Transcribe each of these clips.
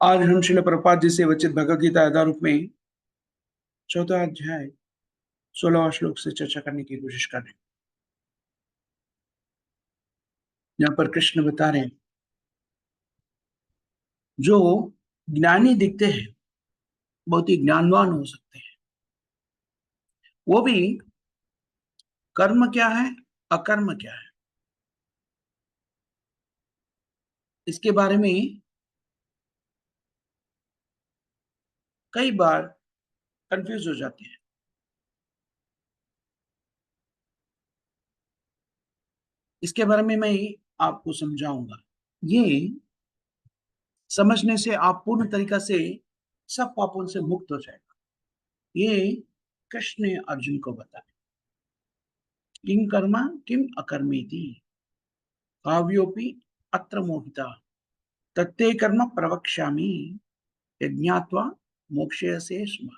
आज हम श्रील प्रभुपाद जी से वचित भगवद गीता आधारूप में चौथा अध्याय 16वां श्लोक से चर्चा करने की कोशिश कर रहे हैं। यहाँ पर कृष्ण बता रहे हैं, जो ज्ञानी दिखते हैं बहुत ही ज्ञानवान हो सकते हैं, वो भी कर्म क्या है अकर्म क्या है इसके बारे में कई बार कंफ्यूज हो जाते हैं। इसके बारे में मैं आपको समझाऊंगा। ये समझने से आप पूर्ण तरीका से सब पापों से मुक्त हो जाएगा। ये कृष्ण ने अर्जुन को बताया, किम कर्मा किम अकर्मेति काव्योपि अत्र मोहिता तत्ते कर्म प्रवक्ष्यामि यज्ञात्वा मोक्षयसे स्म।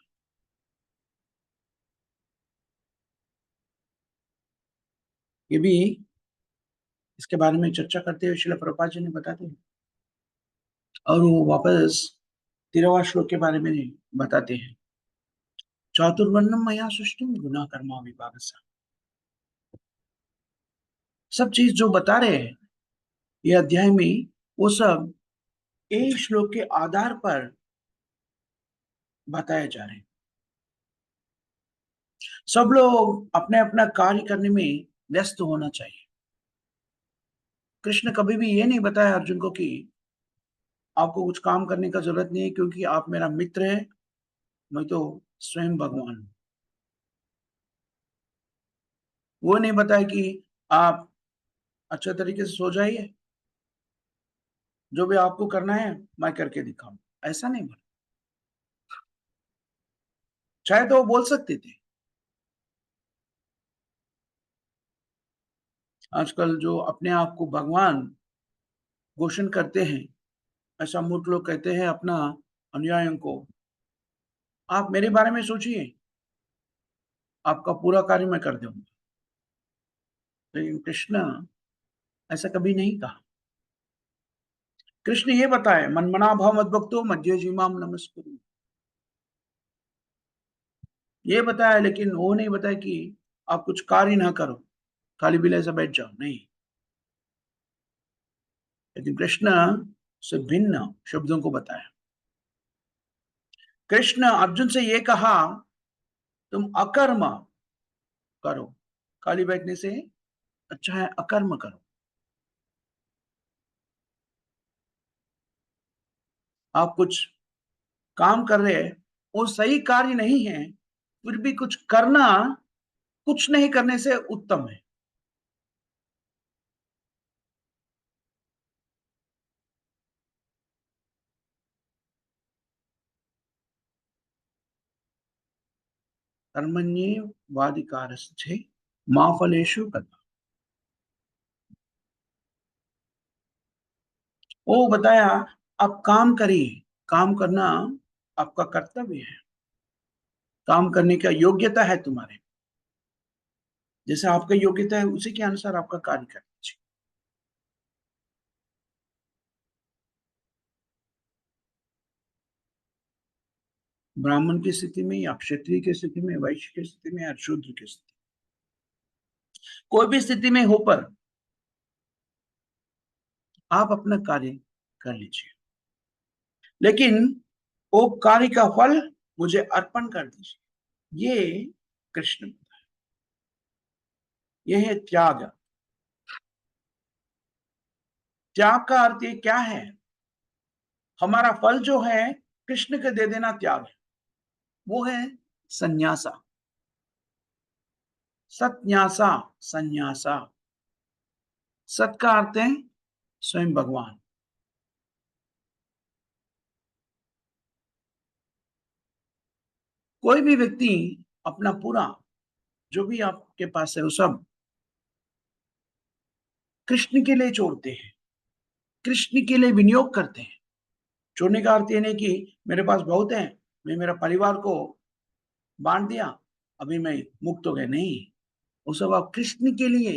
ये भी इसके बारे में चर्चा करते हुए श्रील प्रभुपाद जी ने बताते हैं, और वो वापस 13वां श्लोक के बारे में बताते हैं, चातुर्वर्णम मया सृष्टम गुना कर्मा विभागसा। सब चीज जो बता रहे हैं ये अध्याय में, वो सब एक श्लोक के आधार पर बताए जा रहे हैं। सब लोग अपने अपना कार्य करने में व्यस्त होना चाहिए। कृष्ण कभी भी ये नहीं बताया अर्जुन को कि आपको कुछ काम करने का जरूरत नहीं है, क्योंकि आप मेरा मित्र है, मैं तो स्वयं भगवान हूं। वो नहीं बताया कि आप अच्छे तरीके से सो जाइए, जो भी आपको करना है मैं करके दिखाऊं। ऐसा नहीं बोला। चाहे तो वो बोल सकते थे। आजकल जो अपने आप को भगवान घोषण करते हैं, ऐसा मूर्ख लोग कहते हैं अपना अनुयायियों को, आप मेरे बारे में सोचिए, आपका पूरा कार्य मैं कर दूंगा। लेकिन कृष्ण ऐसा कभी नहीं कहा। कृष्ण ये बताए, मनमना भव मद्भक्तो मध्य जीमाम नमस्कुरु, ये बताया। लेकिन वो नहीं बताया कि आप कुछ कार्य ना करो, खाली बिले से बैठ जाओ, नहीं। लेकिन कृष्ण से भिन्न शब्दों को बताया। कृष्ण अर्जुन से ये कहा, तुम अकर्म करो, खाली बैठने से अच्छा है अकर्म करो। आप कुछ काम कर रहे हैं, वो सही कार्य नहीं है, फिर भी कुछ करना कुछ नहीं करने से उत्तम है। कर्मण्येवाधिकारस्ते मा फलेषु कदाचन। वो बताया, आप काम करिए, काम करना आपका कर्तव्य है, काम करने का योग्यता है तुम्हारे, जैसे आपका योग्यता है उसी के अनुसार आपका कार्य करना चाहिए। ब्राह्मण की स्थिति में या क्षत्रिय की स्थिति में, वैश्य की स्थिति में या शूद्र की स्थिति, कोई भी स्थिति में हो, पर आप अपना कार्य कर लीजिए, लेकिन वो कार्य का फल मुझे अर्पण कर दीजिए। ये कृष्ण, ये है त्याग। त्याग का अर्थ ये क्या है? हमारा फल जो है कृष्ण के दे देना त्याग है, वो है संन्यासा। सत्न्यासा, संन्यासा। सत का अर्थ है स्वयं भगवान। कोई भी व्यक्ति अपना पूरा जो भी आपके पास है वो सब कृष्ण के लिए छोड़ते हैं, कृष्ण के लिए विनियोग करते हैं। छोड़ने का अर्थ ये नहीं कि मेरे पास बहुत है, मैं मेरा परिवार को बांट दिया, अभी मैं मुक्त हो गया, नहीं। वो सब आप कृष्ण के लिए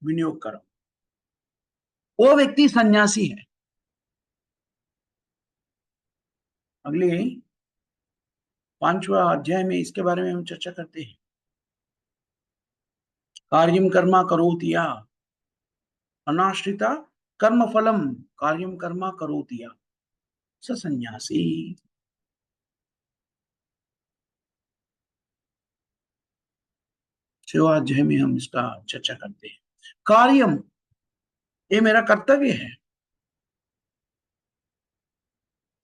विनियोग करो, वो व्यक्ति सन्यासी है। अगले 5वां अध्याय में इसके बारे में हम चर्चा करते हैं। कार्यम कर्मा करोति या अनाश्रिता कर्म फलम कार्यम कर्मा करोति या स सन्यासी। 6वां अध्याय में हम इसका चर्चा करते हैं। कार्यम, ये मेरा कर्तव्य है।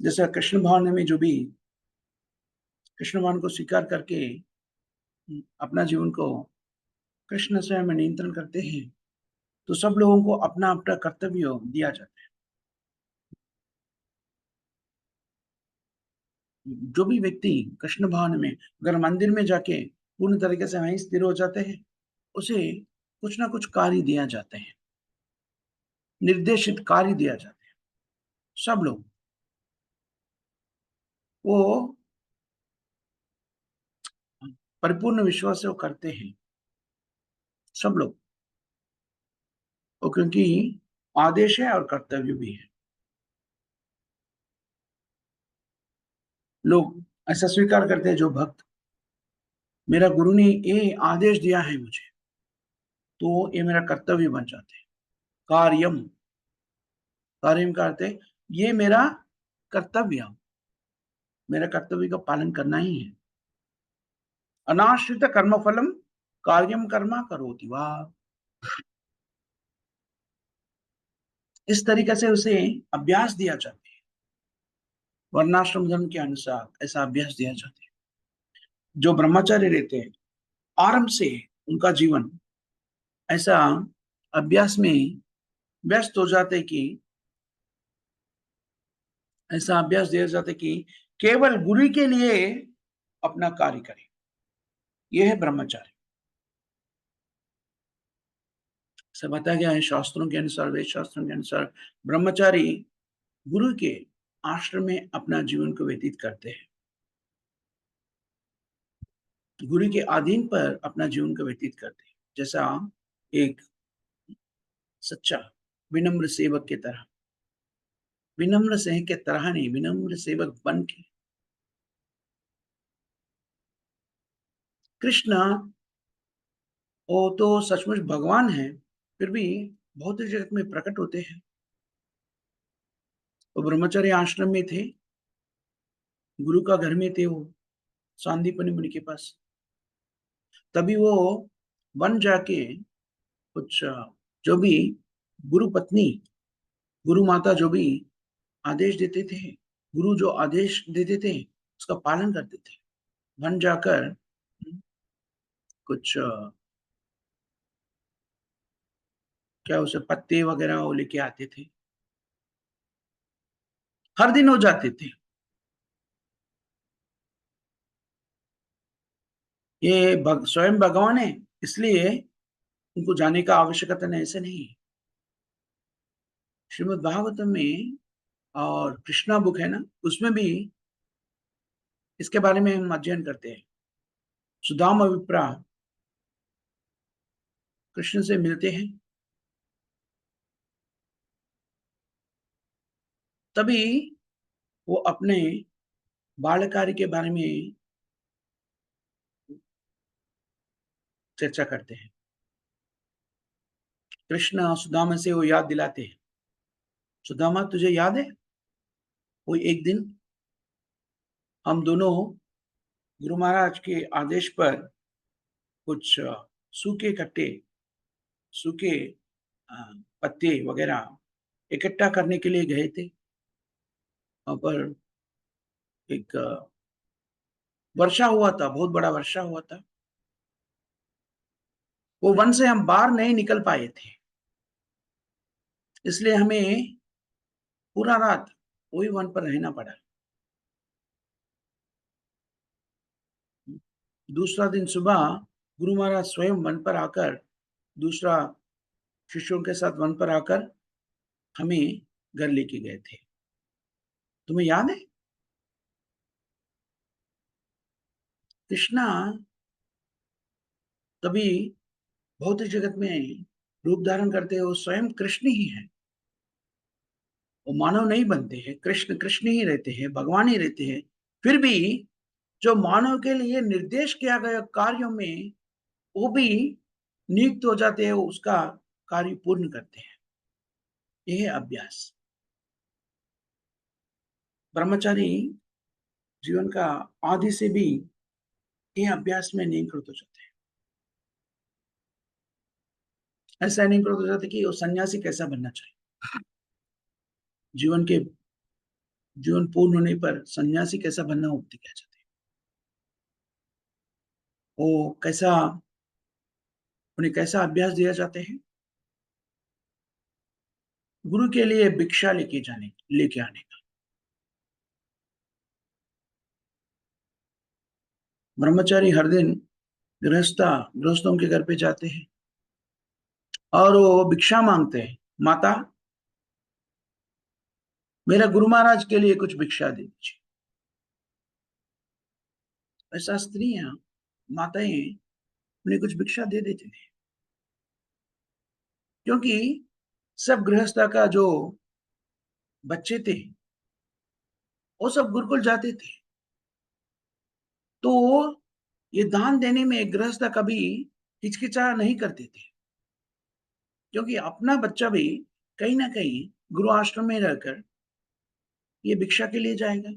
जैसे कृष्ण भावना में जो भी कृष्ण भगवान को स्वीकार करके अपना जीवन को कृष्ण स्वयं नियंत्रण करते हैं, तो सब लोगों को अपना अपना कर्तव्य दिया जाता है। जो भी व्यक्ति कृष्ण भावना में अगर मंदिर में जाके पूर्ण तरीके से वहीं स्थिर हो जाते हैं, उसे कुछ ना कुछ कार्य दिया जाते हैं, निर्देशित कार्य दिया जाते हैं। सब लोग वो परिपूर्ण विश्वास से वो करते हैं, सब लोग वो, क्योंकि आदेश है और कर्तव्य भी है। लोग ऐसा स्वीकार करते हैं, जो भक्त, मेरा गुरु ने ये आदेश दिया है मुझे, तो ये मेरा कर्तव्य बन जाते हैं। कार्यम, कार्यम का अर्थ है ये मेरा कर्तव्य, मेरा कर्तव्य का पालन करना ही है। अनाश्रित कर्मफलम कार्यम कर्मा करोति वा। इस तरीके से उसे अभ्यास दिया जाता है, वर्णाश्रम धर्म के अनुसार ऐसा अभ्यास दिया जाता है। जो ब्रह्मचारी रहते हैं, आरंभ से उनका जीवन ऐसा अभ्यास में व्यस्त हो जाते कि ऐसा अभ्यास दिया जाता है कि केवल गुरु के लिए अपना कार्य करें। यह है ब्रह्मचारी। ऐसा बताया गया है शास्त्रों के अनुसार, वेद शास्त्रों के अनुसार, ब्रह्मचारी गुरु के आश्रम में अपना जीवन को व्यतीत करते हैं, गुरु के अधीन पर अपना जीवन को व्यतीत करते हैं, जैसा एक सच्चा विनम्र सेवक की तरह, विनम्र से के तरह नहीं, विनम्र सेवक बन के। कृष्ण वो तो सचमुच भगवान है, फिर भी भौतिक जगत में प्रकट होते हैं। वो ब्रह्मचर्य आश्रम में थे, गुरु का घर में थे वो, सांदीपनि मुनि के पास। तभी वो वन जाके कुछ जो भी गुरु पत्नी, गुरु माता जो भी आदेश देते थे, गुरु जो आदेश देते थे उसका पालन करते थे। वन जाकर कुछ क्या उसे पत्ते वगैरह वो लेके आते थे, हर दिन हो जाते थे। ये स्वयं भगवान है, इसलिए उनको जाने का आवश्यकता नहीं, ऐसे नहीं है। श्रीमद् भागवतम में और कृष्णा बुक है ना, उसमें भी इसके बारे में हम अध्ययन करते हैं। सुदामा विप्रा कृष्ण से मिलते हैं, तभी वो अपने बालकार्य के बारे में चर्चा करते हैं। कृष्ण सुदामा से वो याद दिलाते हैं, सुदामा तुझे याद है वो एक दिन हम दोनों गुरु महाराज के आदेश पर कुछ सूखे कट्टे, सूखे अ, पत्ते वगैरह इकट्ठा करने के लिए गए थे। वहां पर एक वर्षा हुआ था, बहुत बड़ा वर्षा हुआ था। वो वन से हम बाहर नहीं निकल पाए थे, इसलिए हमें पूरा रात वही वन पर रहना पड़ा। दूसरा दिन सुबह गुरु महाराज स्वयं वन पर आकर, दूसरा शिष्यों के साथ वन पर आकर हमें घर लेके गए थे। तुम्हें याद है? कृष्णा कभी भौतिक जगत में रूप धारण करते हो, स्वयं कृष्ण ही है। वो मानव नहीं बनते हैं, कृष्ण कृष्ण ही रहते हैं, भगवान ही रहते हैं। फिर भी जो मानव के लिए निर्देश किया गया कार्यों में वो भी नियुक्त हो जाते हैं, उसका कार्य पूर्ण करते हैं। ये है अभ्यास। ब्रह्मचारी जीवन का आदि से भी ये अभ्यास में नियुक्त हो जाते हैं। ऐसा नियुक्त हो जाते कि वो सन्यासी कैसा बनना चाहिए। जीवन के जीवन पूर्ण होने पर सन्यासी कैसा बनना वो दिखाया जाता है। वो कैसा उन्हें कैसा अभ्यास दिया जाते हैं। गुरु के लिए भिक्षा लेके आने का। ब्रह्मचारी हर दिन गृहस्थों के घर पे जाते हैं और वो भिक्षा मांगते हैं। माता, मेरा गुरु महाराज के लिए कुछ भिक्षा दे दीजिए। ऐसा स्त्रियां माताएं उन्हें कुछ भिक्षा दे देते थे, क्योंकि सब गृहस्थ का जो बच्चे थे वो सब गुरुकुल जाते थे। तो ये दान देने में गृहस्थ कभी हिचकिचा नहीं करते थे, क्योंकि अपना बच्चा भी कहीं ना कहीं गुरु आश्रम में रहकर ये भिक्षा के लिए जाएगा।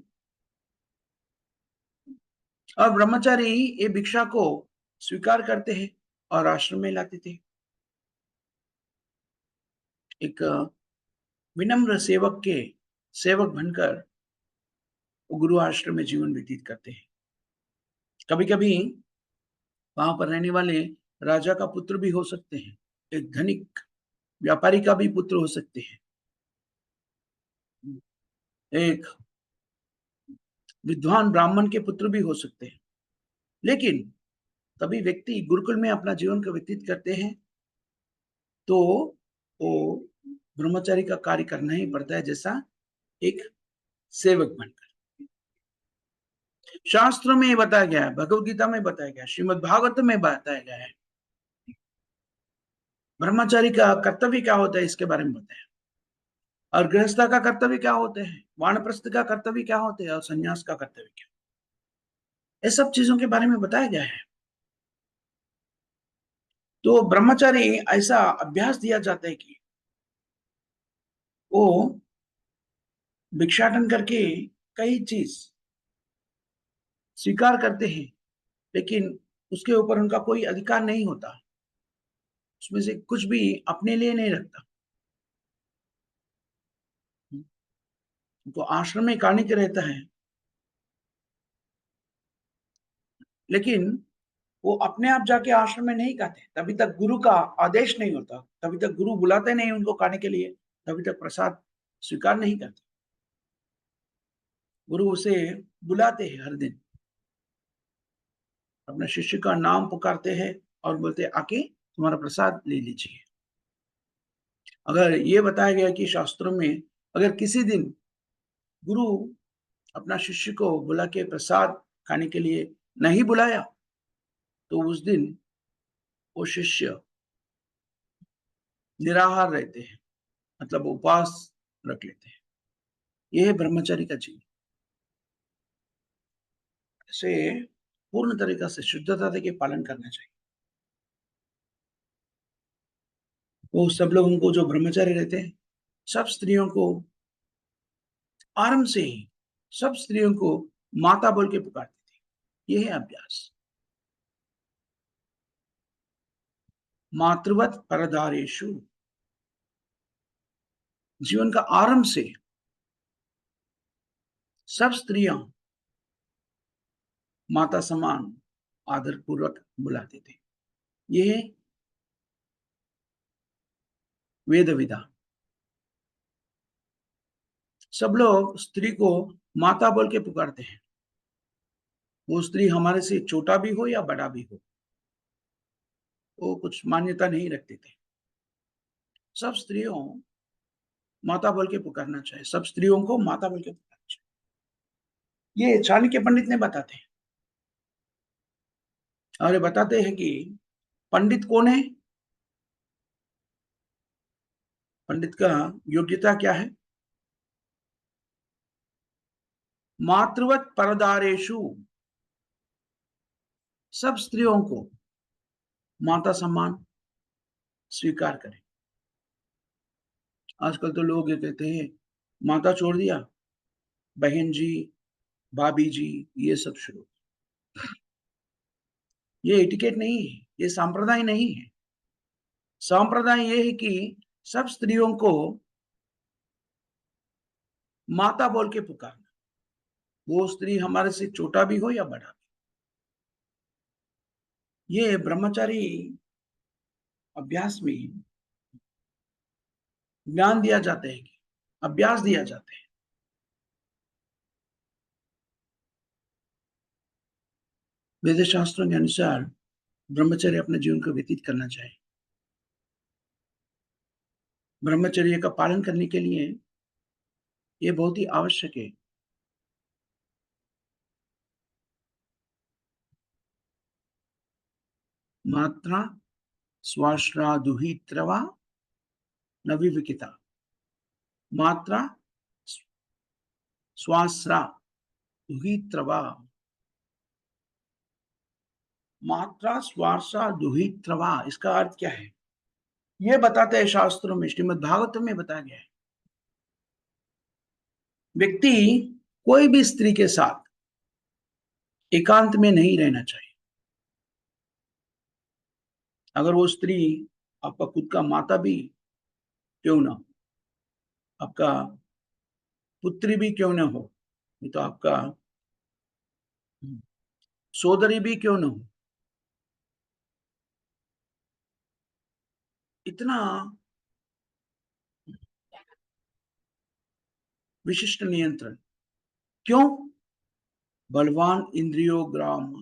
और ब्रह्मचारी ये भिक्षा को स्वीकार करते हैं और आश्रम में लाते थे। एक विनम्र सेवक बनकर वो गुरु आश्रम में जीवन व्यतीत करते हैं। कभी कभी वहां पर रहने वाले राजा का पुत्र भी हो सकते हैं, एक धनिक व्यापारी का भी पुत्र हो सकते हैं, एक विद्वान ब्राह्मण के पुत्र भी हो सकते हैं। लेकिन कभी व्यक्ति गुरुकुल में अपना जीवन का व्यतीत करते हैं तो वो ब्रह्मचारी का कार्य करना ही पड़ता है, जैसा एक सेवक बनकर। शास्त्रों में बताया गया है, भगवत गीता में बताया गया है, श्रीमद् भागवत में बताया गया है ब्रह्मचारी का कर्तव्य क्या होता है, इसके बारे में बताया। और गृहस्थ का कर्तव्य क्या होते हैं, वानप्रस्थ का कर्तव्य क्या होते हैं, और संन्यास का कर्तव्य क्या, ये सब चीजों के बारे में बताया गया है। तो ब्रह्मचारी ऐसा अभ्यास दिया जाता है कि वो भिक्षाटन करके कई चीज स्वीकार करते हैं, लेकिन उसके ऊपर उनका कोई अधिकार नहीं होता। उसमें से कुछ भी अपने लिए नहीं रखता। उनको आश्रम में खाने के रहता है, लेकिन वो अपने आप जाके आश्रम में नहीं खाते, तभी तक गुरु का आदेश नहीं होता, तभी तक गुरु बुलाते नहीं उनको खाने के लिए, तभी तक प्रसाद स्वीकार नहीं करते। गुरु उसे बुलाते हैं हर दिन, अपने शिष्य का नाम पुकारते हैं और बोलते हैं आके तुम्हारा प्रसाद ले लीजिए। अगर ये बताया गया कि शास्त्रों में अगर किसी दिन गुरु अपना शिष्य को बुला के प्रसाद खाने के लिए नहीं बुलाया तो उस दिन वो शिष्य निराहार रहते हैं, मतलब उपवास रख लेते हैं। यह है ब्रह्मचारी का जीवन। से पूर्ण तरीका से शुद्धता के पालन करना चाहिए। वो सब लोग उनको जो ब्रह्मचारी रहते हैं, सब स्त्रियों को आरंभ से ही सब स्त्रियों को माता बोल के पुकारते थे। यह है अभ्यास। मातृवत परदारेशु, जीवन का आरंभ से सब स्त्रियां माता समान आदर पूर्वक बुलाते थे। यह वेद विधा। सब लोग स्त्री को माता बोल के पुकारते हैं, वो स्त्री हमारे से छोटा भी हो या बड़ा भी हो, वो कुछ मान्यता नहीं रखते थे। सब स्त्रियों माता बोल के पुकारना चाहिए, सब स्त्रियों को माता बोल के पुकारना चाहिए। ये चाणक्य पंडित ने बताते हैं, और ये बताते हैं कि पंडित कौन है, पंडित का योग्यता क्या है। मातृवत परदारेशु, सब स्त्रियों को माता सम्मान स्वीकार करें। आजकल तो लोग ये कहते हैं, माता छोड़ दिया, बहन जी, भाभी जी, ये सब शुरू। ये एटिकेट नहीं है, ये संप्रदाय नहीं है। संप्रदाय ये है कि सब स्त्रियों को माता बोल के पुकारना, वो स्त्री हमारे से छोटा भी हो या बड़ा। ये ब्रह्मचारी अभ्यास में ज्ञान दिया जाता है, कि अभ्यास दिया जाता है। वेद शास्त्रों के अनुसार ब्रह्मचर्य अपने जीवन को व्यतीत करना चाहिए। ब्रह्मचर्य का पालन करने के लिए ये बहुत ही आवश्यक है। मात्रा स्वाश्रा दुहित्रवा न विविकिता। मात्रा स्वाश्रा दुहित्रवा, मात्रा स्वाश्रा दुहित्रवा, इसका अर्थ क्या है? ये बताते हैं शास्त्रों में, श्रीमद् भागवत में बताया गया है। व्यक्ति कोई भी स्त्री के साथ एकांत में नहीं रहना चाहिए। अगर वो स्त्री आपका खुद का माता भी क्यों ना, आपका पुत्री भी क्यों ना हो, नहीं तो आपका सोदरी भी क्यों ना हो, इतना विशिष्ट नियंत्रण क्यों? बलवान इंद्रियो ग्राम,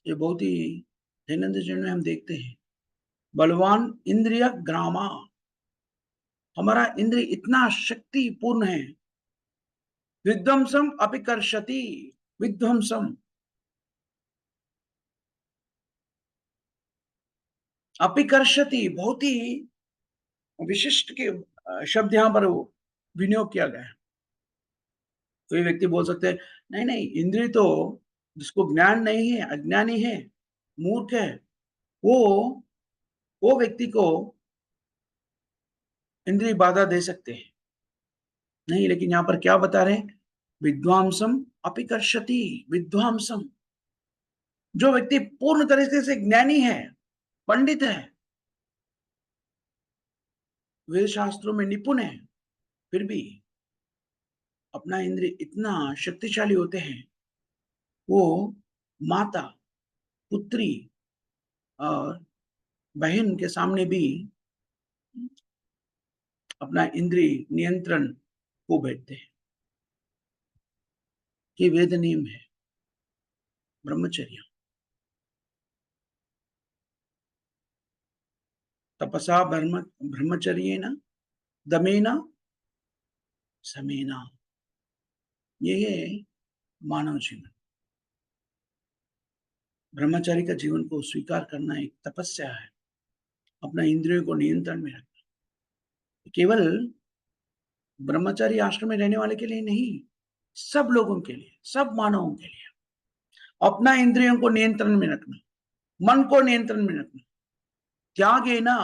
ये बहुत ही दैनंदिन जीवन में हम देखते हैं। बलवान इंद्रिय ग्रामा, हमारा इंद्रिय इतना शक्तिपूर्ण है। विध्वंसम अपिकर्षति, विध्वंसम, अपिकर्षति, बहुत ही विशिष्ट के शब्द यहाँ पर विनियोग किया गया है। कोई व्यक्ति बोल सकते हैं, नहीं नहीं, इंद्रिय तो जिसको ज्ञान नहीं है, अज्ञानी है, मूर्ख है, वो वो व्यक्ति को इंद्रिय बाधा दे सकते हैं। नहीं, लेकिन यहाँ पर क्या बता रहे हैं? विद्वांसम अपिकर्षति, विद्वांसम, जो व्यक्ति पूर्ण तरीके से ज्ञानी है, पंडित है, वेद शास्त्रों में निपुण है, फिर भी अपना इंद्रिय इतना शक्तिशाली होते हैं, वो माता, पुत्री और बहन के सामने भी अपना इंद्रिय नियंत्रण को बैठते हैं। ये वेद नियम है, ब्रह्मचर्य। तपसा ब्रह्मचर्येण दमेन समेना, ये है मानव जीवन। ब्रह्मचारी का जीवन को स्वीकार करना एक तपस्या है, अपना इंद्रियों को नियंत्रण में रखना। केवल ब्रह्मचारी आश्रम में रहने वाले के लिए नहीं, सब लोगों के लिए, सब मानवों के लिए अपना इंद्रियों को नियंत्रण में रखना, मन को नियंत्रण में रखना, त्याग है ना।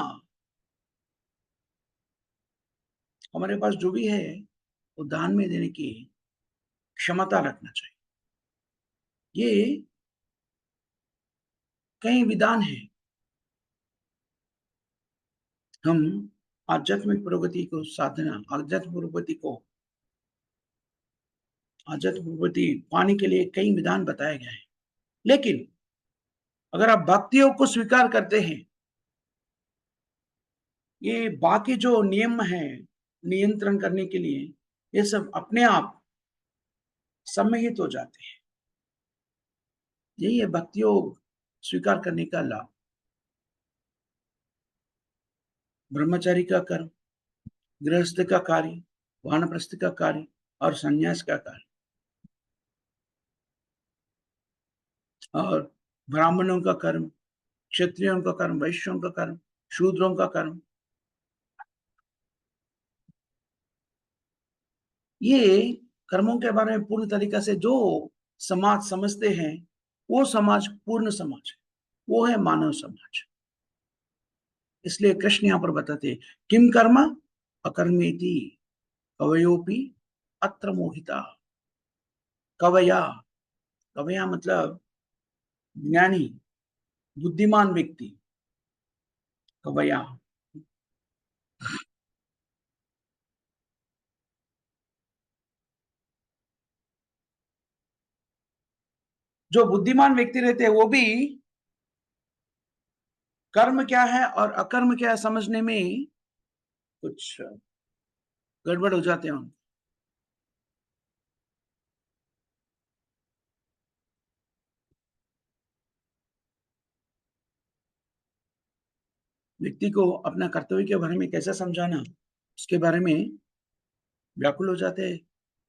हमारे पास जो भी है वो दान में देने की क्षमता रखना चाहिए। ये कई विधान है। हम आध्यात्मिक प्रगति को साधना, आध्यात्मिक प्रगति पाने के लिए कई विधान बताए गए हैं। लेकिन अगर आप भक्तियों को स्वीकार करते हैं, ये बाकी जो नियम है नियंत्रण करने के लिए, ये सब अपने आप सम्मिलित हो जाते हैं। यही है भक्ति योग स्वीकार करने का लाभ। ब्रह्मचारी का कर्म, गृहस्थ का कार्य, वानप्रस्थ का कार्य और संन्यास का कार्य, और ब्राह्मणों का कर्म, क्षत्रियों का कर्म, वैश्यों का कर्म, शूद्रों का कर्म। ये कर्मों के बारे में पूर्ण तरीका से जो समाज समझते हैं, वो समाज पूर्ण समाज है, वो है मानव समाज। इसलिए कृष्ण यहाँ पर बताते हैं, किम कर्म अकर्मेति कवयोपि अत्र मोहिता। कवया, कवया मतलब ज्ञानी, बुद्धिमान व्यक्ति, कवया। जो बुद्धिमान व्यक्ति रहते हैं वो भी कर्म क्या है और अकर्म क्या है समझने में कुछ गड़बड़ हो जाते हैं। व्यक्ति को अपना कर्तव्य के बारे में कैसे समझाना, उसके बारे में व्याकुल हो जाते हैं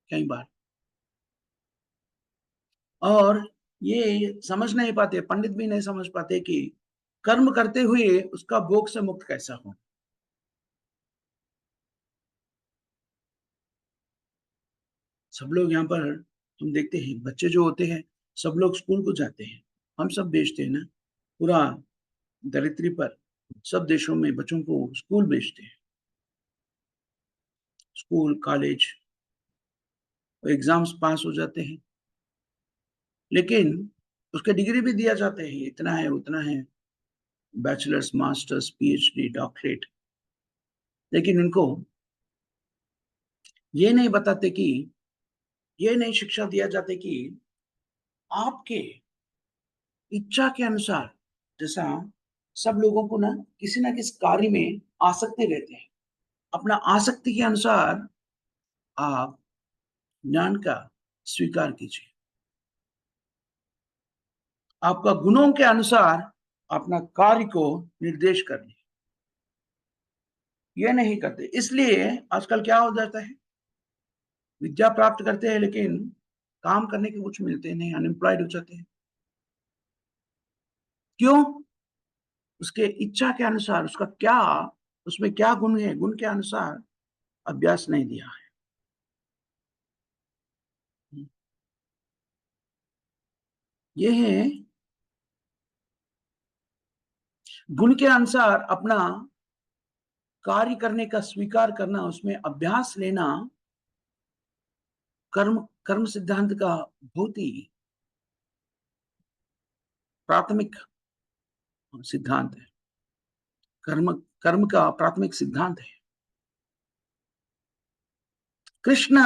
कई बार। और ये समझ नहीं पाते, पंडित भी नहीं समझ पाते कि कर्म करते हुए उसका भोग से मुक्त कैसा हो। सब लोग यहाँ पर हम देखते हैं, बच्चे जो होते हैं सब लोग स्कूल को जाते हैं, हम सब भेजते हैं ना, पूरा धरित्री पर सब देशों में बच्चों को स्कूल भेजते हैं, स्कूल कॉलेज, एग्जाम्स पास हो जाते हैं, लेकिन उसके डिग्री भी दिया जाते हैं, इतना है उतना है, बैचलर्स मास्टर्स पीएचडी डॉक्टरेट। लेकिन उनको ये नहीं बताते कि, ये नहीं शिक्षा दिया जाते कि आपके इच्छा के अनुसार, जैसा सब लोगों को ना किसी कार्य में आसक्ति रहते हैं, अपना आसक्ति के अनुसार आप ज्ञान का स्वीकार कीजिए, आपका गुणों के अनुसार अपना कार्य को निर्देश करनी, ये नहीं करते। इसलिए आजकल क्या हो जाता है, विद्या प्राप्त करते हैं लेकिन काम करने के कुछ मिलते नहीं, अनएम्प्लॉयड हो जाते हैं। क्यों? उसके इच्छा के अनुसार उसका क्या, उसमें क्या गुण है, गुण के अनुसार अभ्यास नहीं दिया है। ये है गुण के अनुसार अपना कार्य करने का स्वीकार करना, उसमें अभ्यास लेना, कर्म कर्म सिद्धांत का बहुत ही प्राथमिक सिद्धांत है। कर्म कर्म का प्राथमिक सिद्धांत है। कृष्ण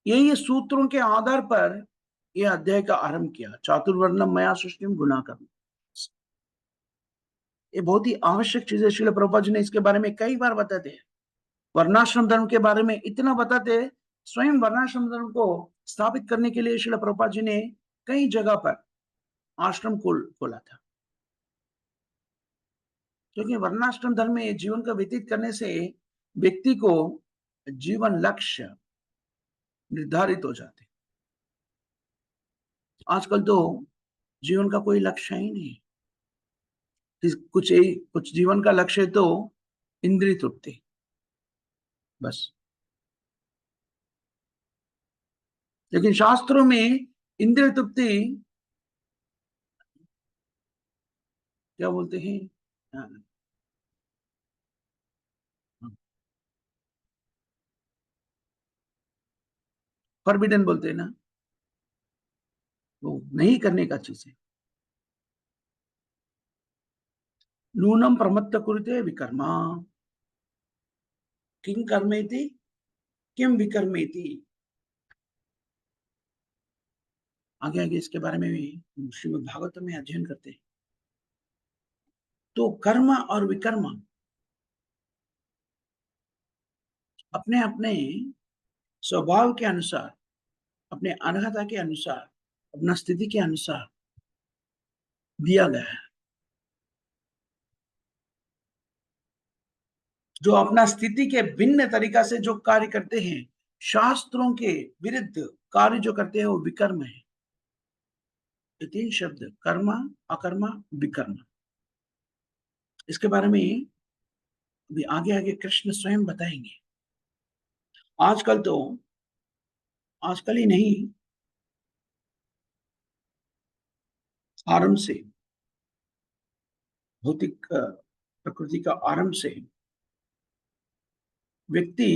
यही सूत्रों के आधार पर यह अध्याय का आरंभ किया, चातुर्वर्णम मया सृष्टिम गुना कर्म। ये बहुत ही आवश्यक चीज है। श्रील प्रभुपाद जी ने इसके बारे में कई बार बताते हैं, वर्णाश्रम धर्म के बारे में इतना बताते, स्वयं वर्णाश्रम धर्म को स्थापित करने के लिए श्रील प्रभुपाद जी ने कई जगह पर आश्रम खोला था, क्योंकि वर्णाश्रम धर्म में जीवन का व्यतीत करने से व्यक्ति को जीवन लक्ष्य निर्धारित हो जाते। आजकल तो जीवन का कोई लक्ष्य ही नहीं, कुछ जीवन का लक्ष्य तो इंद्रिय तृप्ति बस। लेकिन शास्त्रों में इंद्रिय तृप्ति क्या बोलते हैं, फॉरबिडन बोलते हैं ना, वो नहीं करने का चीज है। नूनम प्रमत्त कुरुते विकर्मा, किं कर्मेति किम विकर्मेति। आगे आगे इसके बारे में भी श्रीमद् भागवत में अध्ययन करते हैं। तो कर्म और विकर्म अपने अपने स्वभाव के अनुसार, अपने अर्हता के अनुसार, अपना स्थिति के अनुसार दिया गया है। जो अपना स्थिति के भिन्न तरीका से जो कार्य करते हैं, शास्त्रों के विरुद्ध कार्य जो करते हैं, वो विकर्म है। ये तीन शब्द, कर्म, अकर्म, विकर्म, इसके बारे में अभी आगे आगे कृष्ण स्वयं बताएंगे। आजकल तो आजकल ही नहीं, आरंभ से, भौतिक प्रकृति का आरंभ से व्यक्ति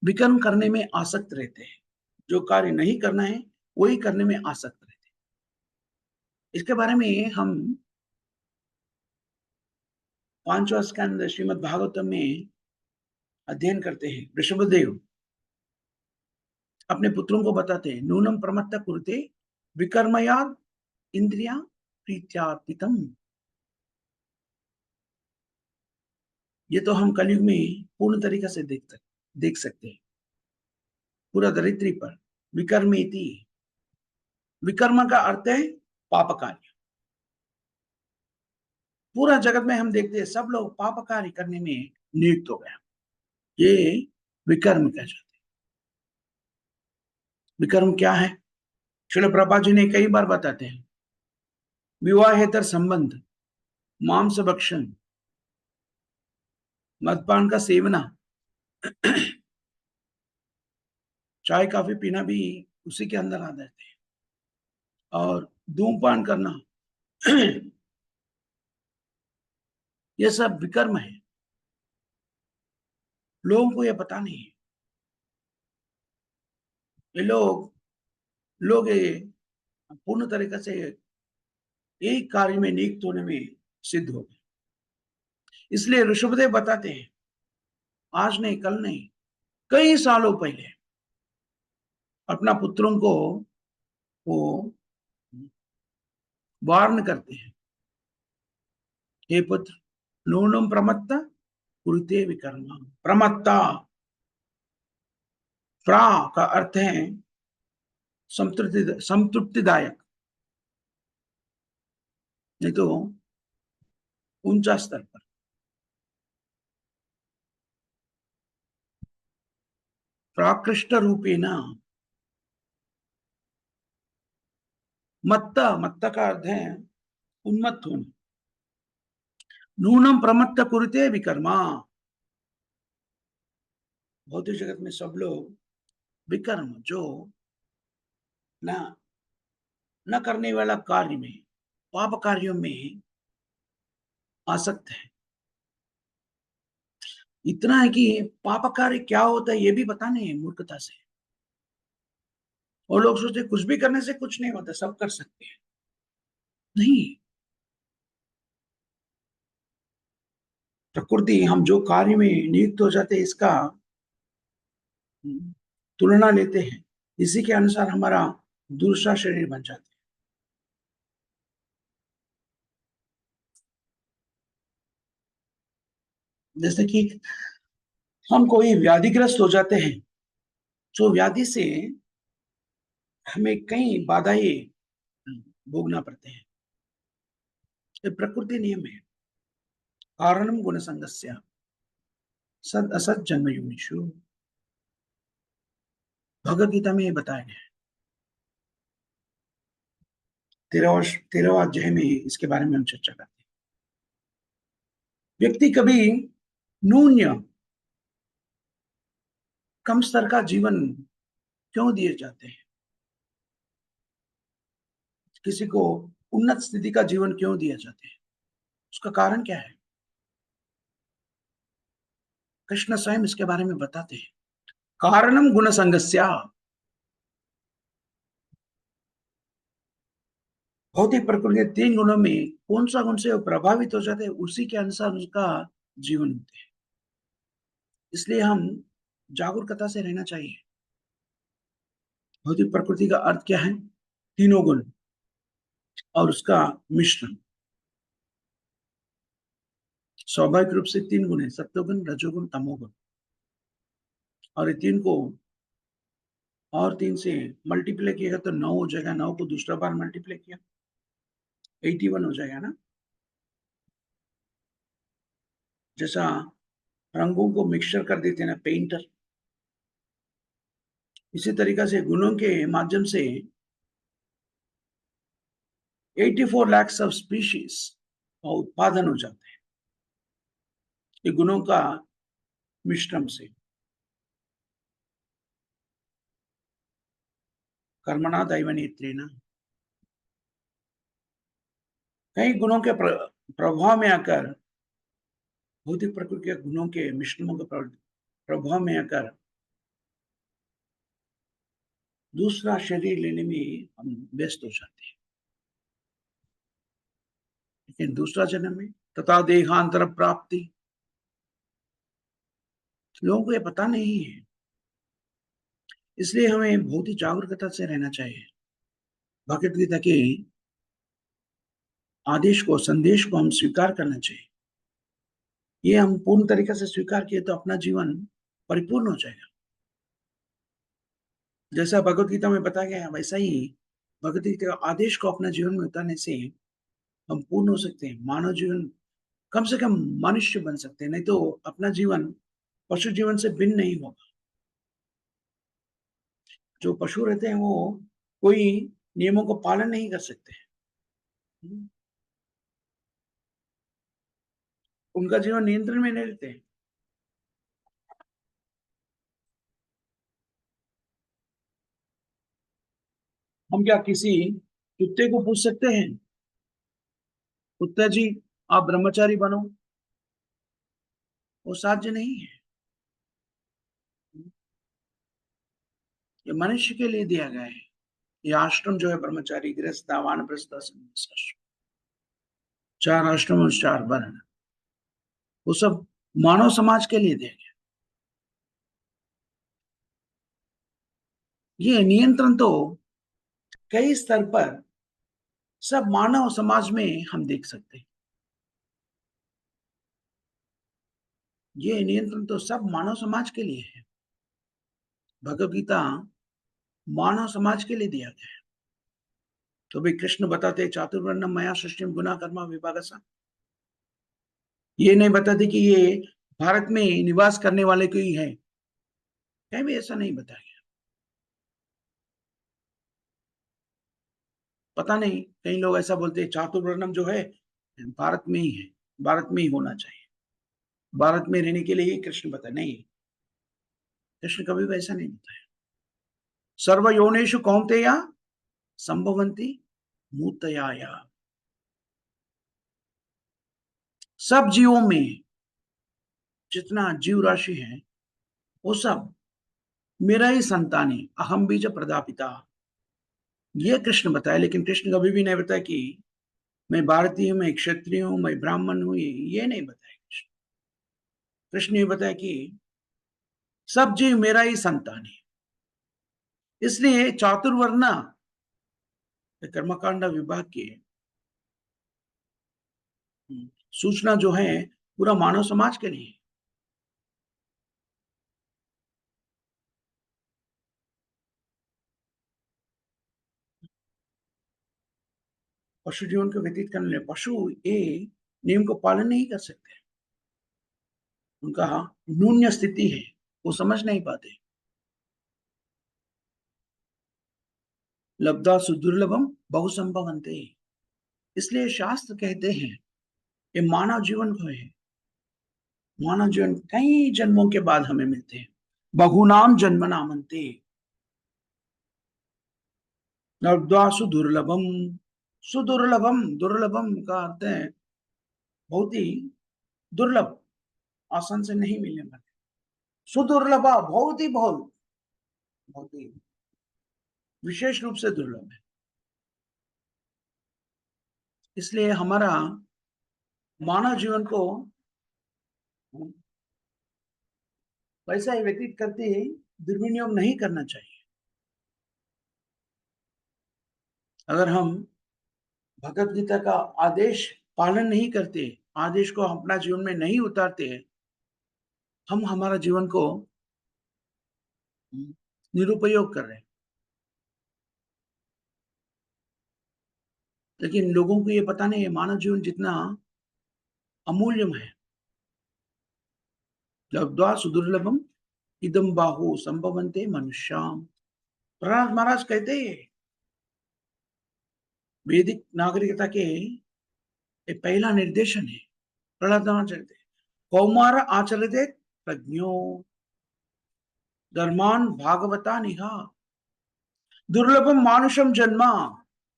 विकर्म करने में आसक्त रहते हैं। जो कार्य नहीं करना है वही करने में आसक्त रहते हैं। इसके बारे में हम 5वां स्कंद श्रीमद् भागवतम में अध्ययन करते हैं। ऋषभदेव अपने पुत्रों को बताते हैं, नूनम प्रमत्त कुरुते विकर्मयाद इंद्रिया प्रीत्यार्पितम। ये तो हम कलयुग में पूर्ण तरीके से देख सकते हैं। पूरा धरित्री पर विकर्मेति, विकर्म का अर्थ है पाप कार्य। पूरा जगत में हम देखते हैं सब लोग पाप कार्य करने में नियुक्त हो गया। ये विकर्म कह जाते हैं। विकर्म क्या है? श्रील प्रभुपाद जी ने कई बार बताते हैं, विवाहेतर संबंध, मांस भक्षण, मदपान का सेवना, चाय कॉफी पीना भी उसी के अंदर आ जाते हैं, और धूमपान करना ये सब विकर्म है। लोगों को ये पता नहीं है। ये लोग ये पूर्ण तरीके से एक कार्य में नियुक्त होने में सिद्ध हो गए। इसलिए ऋषभदेव बताते हैं, आज नहीं कल नहीं, कई सालों पहले अपना पुत्रों को वो वार्न करते हैं, हे पुत्र, नूनम प्रमत्ता कुरुते विकर्म। प्रमत्ता, प्रा का अर्थ है संतृप्तिदायक, नहीं तो ऊंचा स्तर पर। प्राकृष्ट रूपेण, मत्ता, मत्ता का अर्थ है उन्मत्त होना। नूनम प्रमत्त कुरुते विकर्मा। भौतिक जगत में सब लोग विकर्म, जो न न करने वाला कार्य में, पाप कार्यों में आसक्त है। इतना है कि पाप कार्य क्या होता है ये भी पता नहीं है, मूर्खता से। और लोग सोचते कुछ भी करने से कुछ नहीं होता, सब कर सकते हैं। नहीं, प्रकृति हम जो कार्य में नियुक्त हो जाते हैं इसका तुलना लेते हैं, इसी के अनुसार हमारा दूसरा शरीर बन जाता है। जैसे कि हम कोई व्याधिग्रस्त हो जाते हैं, जो व्याधि से हमें कई बाधाएं भोगना पड़ते हैं। ये प्रकृति नियम है। कारणम गुण संगस्य सद असत जन्म योनिषु, भगवद गीता में ये बताया गया है। 13वां अध्याय में इसके बारे में हम चर्चा करते हैं। व्यक्ति कभी न्यून्य, कम स्तर का जीवन क्यों दिए जाते हैं? किसी को उन्नत स्थिति का जीवन क्यों दिया जाता है? उसका कारण क्या है? कृष्ण स्वयं इसके बारे में बताते हैं। कारणम गुण संगस्या। भौतिक प्रकृति के 3 गुणों में कौन सा गुण से वो प्रभावित हो जाते हैं, उसी के अनुसार उसका जीवन होते हैं। इसलिए हम जागरूकता से रहना चाहिए। भौतिक प्रकृति का अर्थ क्या है? तीनों गुण और उसका मिश्रण। स्वाभाविक रूप से 3 गुण है, सत्वगुण, रजोगुण, तमोगुण। और ये 3 को और 3 से मल्टीप्लाई किएगा तो 9 हो जाएगा। 9 को दूसरा बार मल्टीप्लाई किया 81 हो जाएगा ना। जैसा रंगों को मिक्सचर कर देते हैं ना पेंटर, इसी तरीका से गुणों के माध्यम से 84 lakhs ऑफ स्पीशीज का उत्पादन हो जाते हैं, ये गुणों का मिश्रण से। कर्मणा दैव नेत्रेण। कई गुणों के प्रभाव में आकर, भौतिक प्रकृति के गुणों के मिश्रणों के प्रभाव में आकर दूसरा शरीर लेने में हम व्यस्त हो जाते हैं। लेकिन दूसरा जन्म में तथा देहांतर प्राप्ति, लोगों को ये पता नहीं है। इसलिए हमें बहुत ही जागरूकता से रहना चाहिए। भगवत गीता के आदेश को, संदेश को हम स्वीकार करना चाहिए। ये हम पूर्ण तरीके से स्वीकार किए तो अपना जीवन परिपूर्ण हो जाएगा। जैसा भगवत गीता में बताया गया है, वैसा ही भगवत गीता के आदेश को अपना जीवन में उतारने से हम पूर्ण हो सकते हैं। मानव जीवन, कम से कम मनुष्य बन सकते हैं, नहीं तो अपना जीवन पशु जीवन से भिन्न नहीं होगा। जो पशु रहते हैं वो कोई नियमों को पालन नहीं कर सकते। उनका जीवन नियंत्रण में नहीं रहते। हम क्या किसी कुत्ते को पूछ सकते हैं, कुत्ता जी आप ब्रह्मचारी बनो? वो साध्य नहीं है। ये मनुष्य के लिए दिया गया है। ये आश्रम जो है, ब्रह्मचारी, गृहस्थ, वानप्रस्थ, सन्यासाश्रम, 4 आश्रम और 4 वर्ण, वो सब मानव समाज के लिए दिया गया। ये नियंत्रण तो कई स्तर पर सब मानव समाज में हम देख सकते हैं। ये नियंत्रण तो सब मानव समाज के लिए है। भगवत गीता मानव समाज के लिए दिया गया है। तो भी कृष्ण बताते चातुर्वर्णम मया सृष्टिम गुना कर्मा विभागसा। ये नहीं बताते कि ये भारत में निवास करने वाले को ही है, कहीं भी ऐसा नहीं बताया गया। पता नहीं, कई लोग ऐसा बोलते हैं चातुर्वर्णम जो है भारत में ही है, भारत में ही होना चाहिए, भारत में रहने के लिए ही कृष्ण बताया। नहीं, कृष्ण कभी भी ऐसा नहीं बताया। सर्व योनेषु कौन्तेय संभवन्ति मूर्तया। सब जीवों में जितना जीव राशि है वो सब मेरा ही संतान है, अहम बीज प्रदापिता। ये कृष्ण बताया। लेकिन कृष्ण कभी भी नहीं बताया कि मैं भारतीय हूं, मैं क्षत्रिय हूं, मैं ब्राह्मण हूं। ये नहीं बताया कृष्ण। कृष्ण ये बताया कि सब जीव मेरा ही संतान है। इसलिए चातुर्वर्ण कर्मकांड विभाग की सूचना जो है पूरा मानव समाज के लिए। पशु जीवन को व्यतीत करने, पशु ये नियम को पालन नहीं कर सकते। उनका न्यून्य स्थिति है, वो समझ नहीं पाते। लब्धा सुदुर्लभम बहुसंभवन्ते। इसलिए शास्त्र कहते हैं ये मानव जीवन को है। मानव जीवन कई जन्मों के बाद हमें मिलते हैं। बहुनाम जन्म नामंते। लब्धा सुदुर्लभम। सुदुर्लभम, दुर्लभम का अर्थ है बहुत ही दुर्लभ, आसान से नहीं मिलने वाले। सुदुर्लभा बहुत ही बहुत ही विशेष रूप से दुर्लभ है। इसलिए हमारा मानव जीवन को वैसा ही व्यतीत करते ही दुर्विनियोग नहीं करना चाहिए। अगर हम भगवत गीता का आदेश पालन नहीं करते, आदेश को अपना जीवन में नहीं उतारते, हम हमारा जीवन को निरुपयोग कर रहे हैं। लेकिन लोगों को ये पता नहीं है मानव जीवन जितना अमूल्य है। लब्ध्वा सुदुर्लभम इदम बाहु संभवन्ते मनुष्याम। प्रहलाद महाराज कहते हैं वैदिक नागरिकता के ये पहला निर्देशन है। प्रहलाद महाराज कहते हैं कौमार आचरते प्रज्ञो धर्मान भागवता निहा। दुर्लभम मानुषम जन्म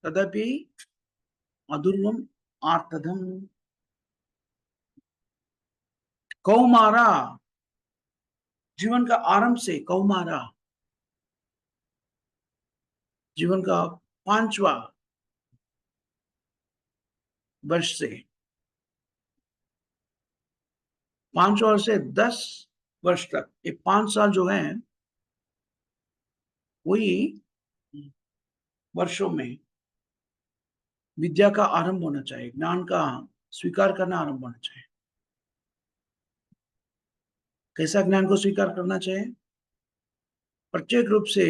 तदपि अदुर्लभम आर्तधम। कौमारा, जीवन का आरंभ से कौमारा, जीवन का 5वां वर्ष से, 5 वर्ष से 10 वर्ष तक, ये 5 साल जो है वही वर्षों में विद्या का आरंभ होना चाहिए, ज्ञान का स्वीकार करना आरंभ होना चाहिए। कैसा ज्ञान को स्वीकार करना चाहिए? प्रत्येक रूप से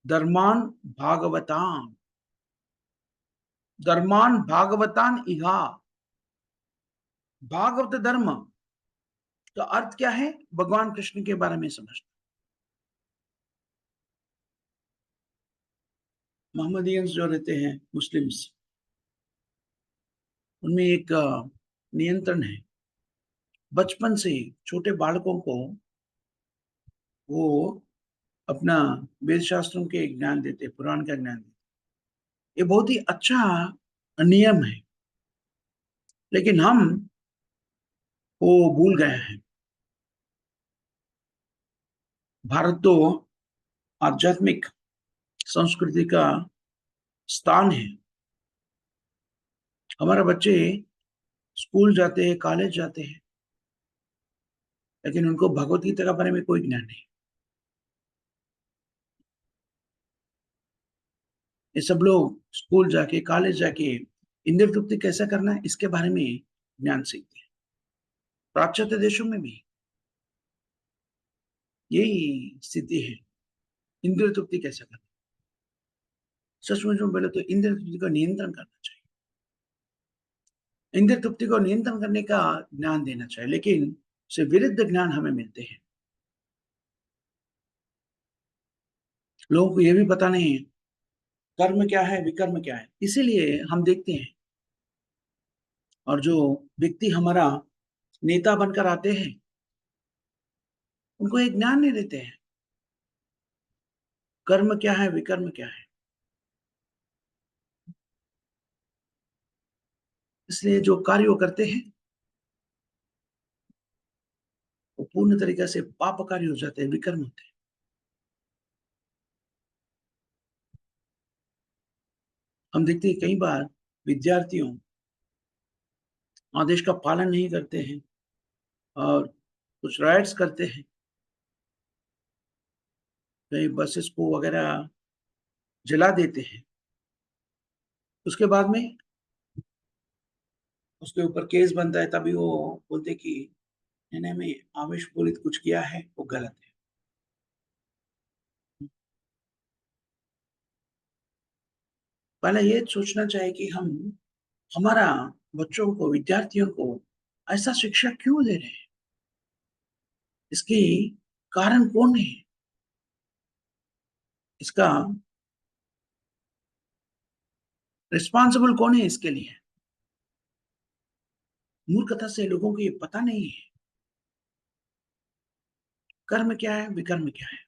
धर्मान भागवतान, धर्मान भागवतान इहा। भागवत धर्म का अर्थ क्या है? भगवान कृष्ण के बारे में समझना। मोहम्मदियंस जो रहते हैं, मुस्लिम्स, उनमें एक नियंत्रण है। बचपन से छोटे बालकों को वो अपना वेद शास्त्रों के ज्ञान देते, पुराण का ज्ञान देते। ये बहुत ही अच्छा नियम है, लेकिन हम वो भूल गए हैं। भारत तो आध्यात्मिक संस्कृति का स्थान है। हमारे बच्चे स्कूल जाते हैं, कॉलेज जाते हैं, लेकिन उनको भगवत गीता के बारे में कोई ज्ञान नहीं। ये सब लोग स्कूल जाके, कॉलेज जाके इंद्र तृप्ति कैसा करना है इसके बारे में ज्ञान सीखते हैं। पाश्चात्य देशों में भी यही स्थिति है। इंद्र तृप्ति कैसा करना, सचमुच में बोले तो इंद्र तृप्ति को नियंत्रण करना चाहिए, इंद्र तृप्ति को नियंत्रण करने का ज्ञान देना चाहिए, लेकिन उससे विरुद्ध ज्ञान हमें मिलते हैं। लोगों को यह भी पता नहीं है कर्म क्या है, विकर्म क्या है। इसीलिए हम देखते हैं, और जो व्यक्ति हमारा नेता बनकर आते हैं उनको एक ज्ञान नहीं देते हैं, कर्म क्या है, विकर्म क्या है। इसलिए जो कार्य वो करते हैं वो पूर्ण तरीके से पाप कार्य हो जाते हैं, विकर्म होते हैं। हम देखते हैं कई बार विद्यार्थियों आदेश का पालन नहीं करते हैं और कुछ राइट्स करते हैं, कई बसेस को वगैरह जला देते हैं। उसके बाद में उसके ऊपर केस बनता है, तभी वो बोलते कि मैंने में आवेश पूरित कुछ किया है, वो गलत है। पहले ये सोचना चाहिए कि हम हमारा बच्चों को, विद्यार्थियों को ऐसा शिक्षा क्यों दे रहे हैं, इसकी कारण कौन है, इसका रिस्पॉन्सिबल कौन है इसके लिए। मूर्खता से लोगों को ये पता नहीं है कर्म क्या है, विकर्म क्या है,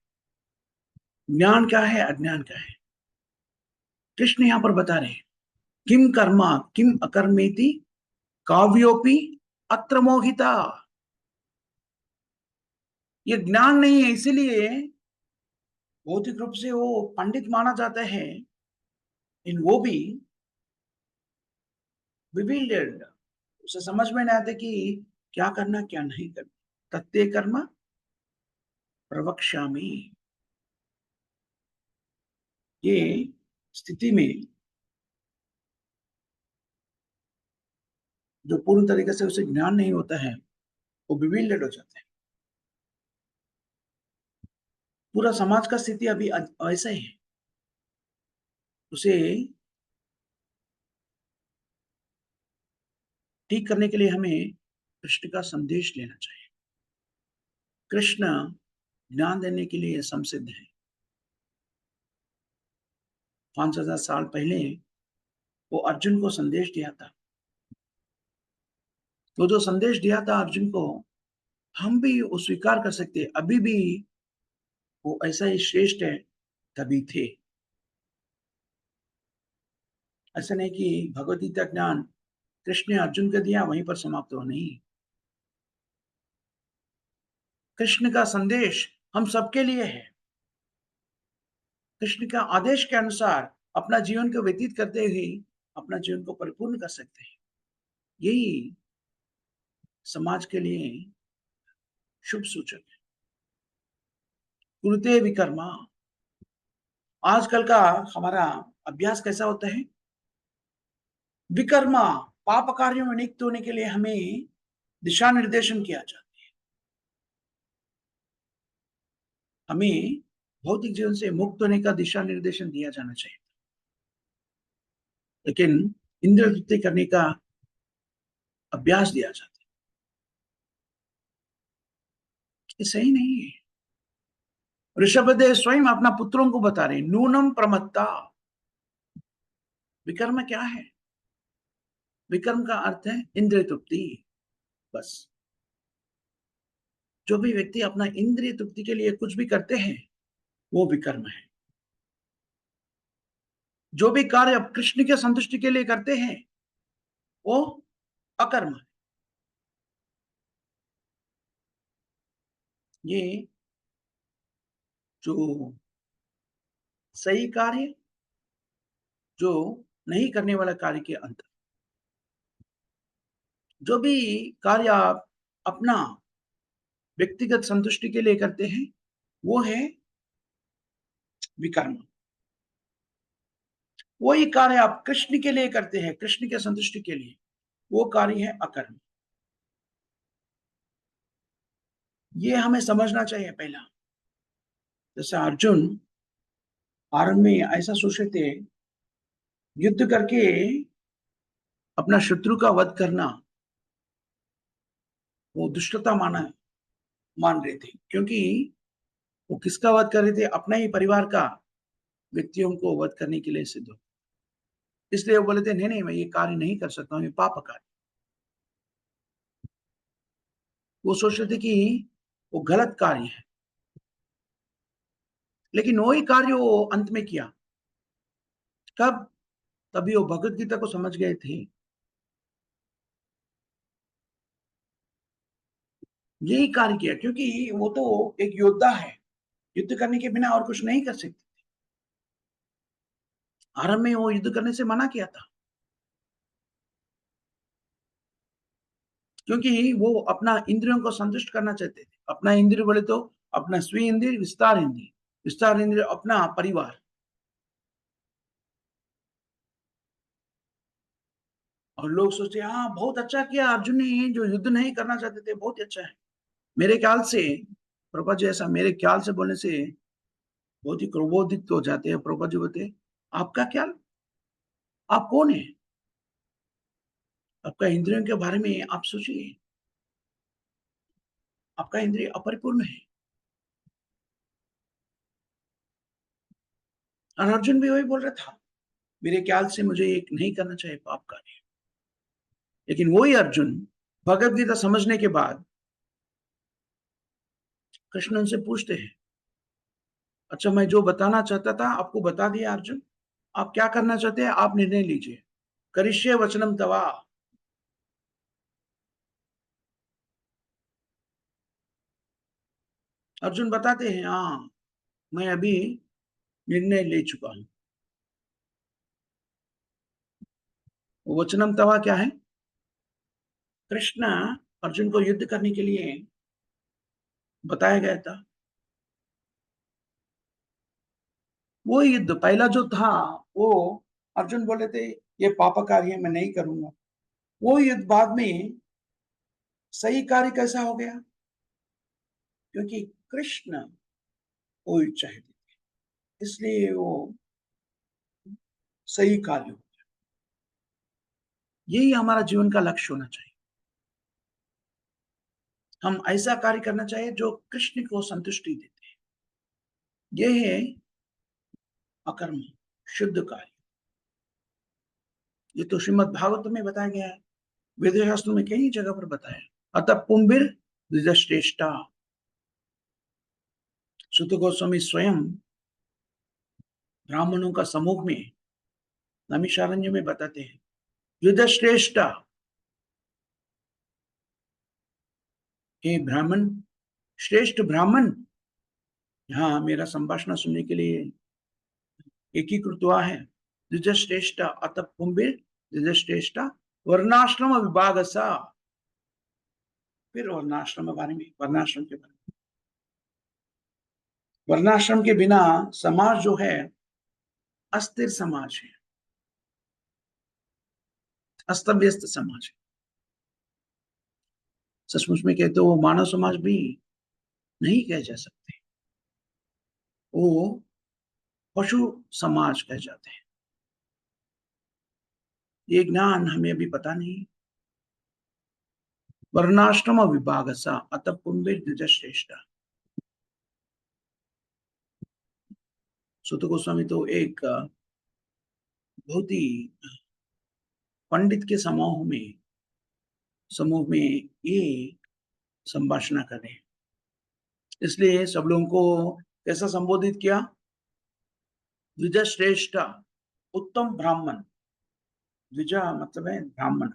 ज्ञान क्या है, अज्ञान क्या है। कृष्ण यहां पर बता रहे हैं, किम कर्मा किम अकर्मेति काव्योपि अत्र मोहिता। ये ज्ञान नहीं है, इसीलिए भौतिक रूप से वो पंडित माना जाता है, इन वो भी विविल्डेड, उसे समझ में नहीं आते कि क्या करना क्या नहीं करना। तत्ते कर्म प्रवक्ष्यामि, ये स्थिति में जो पूर्ण तरीके से उसे ज्ञान नहीं होता है वो विविल्डेड हो जाते हैं। पूरा समाज का स्थिति अभी ऐसा ही है। उसे ठीक करने के लिए हमें कृष्ण का संदेश लेना चाहिए। कृष्ण ज्ञान देने के लिए संसिद्ध है। 5,000 साल पहले वो अर्जुन को संदेश दिया था। वो जो संदेश दिया था अर्जुन को, हम भी वो स्वीकार कर सकते हैं। अभी भी वो ऐसा ही श्रेष्ठ है, तभी थे। ऐसा नहीं कि भगवत गीता ज्ञान कृष्ण ने अर्जुन को दिया वहीं पर समाप्त हो, नहीं। कृष्ण का संदेश हम सबके लिए है। कृष्ण का आदेश के अनुसार अपना जीवन को व्यतीत करते हुए अपना जीवन को परिपूर्ण कर सकते हैं। यही समाज के लिए शुभ सूचक है। कुरुते विकर्मा। आजकल का हमारा अभ्यास कैसा होता है? विकर्मा, पाप कार्यों में नियुक्त होने के लिए हमें दिशा निर्देशन किया जाता है। हमें भौतिक जीवन से मुक्त होने का दिशा निर्देशन दिया जाना चाहिए, लेकिन इंद्रिय तृप्ति करने का अभ्यास दिया जाता है। ये सही नहीं है। ऋषभदेव स्वयं अपना पुत्रों को बता रहे, नूनम प्रमत्ता। विकर्म क्या है? विकर्म का अर्थ है इंद्रिय तृप्ति। बस, जो भी व्यक्ति अपना इंद्रिय तृप्ति के लिए कुछ भी करते हैं वो विकर्म है। जो भी कार्य अब कृष्ण के संतुष्टि के लिए करते हैं वो अकर्म है। ये जो सही कार्य, जो नहीं करने वाला कार्य के अंतर, जो भी कार्य आप अपना व्यक्तिगत संतुष्टि के लिए करते हैं वो है विकर्म। वही कार्य आप कृष्ण के लिए करते हैं, कृष्ण के संतुष्टि के लिए, वो कार्य है अकर्म। ये हमें समझना चाहिए पहला। जैसे अर्जुन आरंभ में ऐसा सोचे थे, युद्ध करके अपना शत्रु का वध करना वो दुष्टता मान रहे थे, क्योंकि वो किसका वध कर रहे थे? अपना ही परिवार का व्यक्तियों को वध करने के लिए सिद्ध हो। इसलिए वो बोले थे नहीं नहीं, मैं ये कार्य नहीं कर सकता हूँ, ये पाप कार्य। वो सोच रहे थे कि वो गलत कार्य है, लेकिन वही कार्य वो अंत में किया। कब? तभी वो भगवत गीता को समझ गए थे। यही कार्य किया, क्योंकि वो तो एक योद्धा है, युद्ध करने के बिना और कुछ नहीं कर सकते। आरंभ में वो युद्ध करने से मना किया था, क्योंकि वो अपना इंद्रियों को संतुष्ट करना चाहते थे। अपना इंद्रिय बोले तो अपना स्वी इंद्रिय, विस्तार इंद्रिय, विस्तार इंद्रिय अपना परिवार। और लोग सोचते हाँ बहुत अच्छा किया अर्जुन ने, जो युद्ध नहीं करना चाहते थे, बहुत ही अच्छा है। मेरे ख्याल से प्रभुपा जी ऐसा मेरे ख्याल से बोलने से बहुत ही क्रोधोदित हो जाते हैं। प्रभुपा जी बोलते आपका ख्याल? आप कौन है? आपका इंद्रियों के बारे में आप सोचिए। आपका इंद्रिय अपरिपूर्ण है। और अर्जुन भी वही बोल रहा था, मेरे ख्याल से मुझे एक नहीं करना चाहिए पाप कार्य। लेकिन वही अर्जुन भगवत गीता समझने के बाद कृष्ण उनसे पूछते हैं, अच्छा मैं जो बताना चाहता था आपको बता दिया अर्जुन, आप क्या करना चाहते हैं आप निर्णय लीजिए। करिष्ये वचनम तवा। अर्जुन बताते हैं हाँ मैं अभी निर्णय ले चुका हूं। वचनम तवा क्या है? कृष्ण अर्जुन को युद्ध करने के लिए बताया गया था। वो युद्ध पहला जो था वो अर्जुन बोले थे ये पाप कार्य है, मैं नहीं करूंगा। वो युद्ध बाद में सही कार्य कैसा हो गया? क्योंकि कृष्ण वो इच्छा है, इसलिए वो सही कार्य हो। यही हमारा जीवन का लक्ष्य होना चाहिए। हम ऐसा कार्य करना चाहिए जो कृष्ण को संतुष्टि देते हैं। ये है अकर्म, शुद्ध कार्य। ये तो श्रीमद् भागवत में बताया गया है, वेद शास्त्रों में कई जगह पर बताया। अतः पुंबिर द्विजश्रेष्ठा। सुत गोस्वामी स्वयं ब्राह्मणों का समूह में नैमिषारण्य में बताते हैं, युद्ध श्रेष्ठ, हे ब्राह्मण, श्रेष्ठ ब्राह्मण, यहाँ मेरा संभाषण सुनने के लिए एकीकृत हुआ है। युद्ध श्रेष्ठ अतः कुंभिर, युद्ध श्रेष्ठ वर्णाश्रम विभाग सा। फिर वर्णाश्रम बारे में, वर्णाश्रम के बारे में, वर्णाश्रम के बिना समाज जो है अस्थिर समाज है, अस्त व्यस्त समाज है। सचमुच में कहते वो मानव समाज भी नहीं कह जा सकते, वो पशु समाज कह जाते हैं। ये ज्ञान हमें अभी पता नहीं। वर्णाश्रम विभाग सा अतः पुंबिर द्विज श्रेष्ठ। सुत गोस्वामी तो एक बहुत ही पंडित के समूह में ये संभाषण कर रहे हैं। इसलिए सब लोगों को कैसा संबोधित किया? द्विज श्रेष्ठ, उत्तम ब्राह्मण। द्विज मतलब है ब्राह्मण,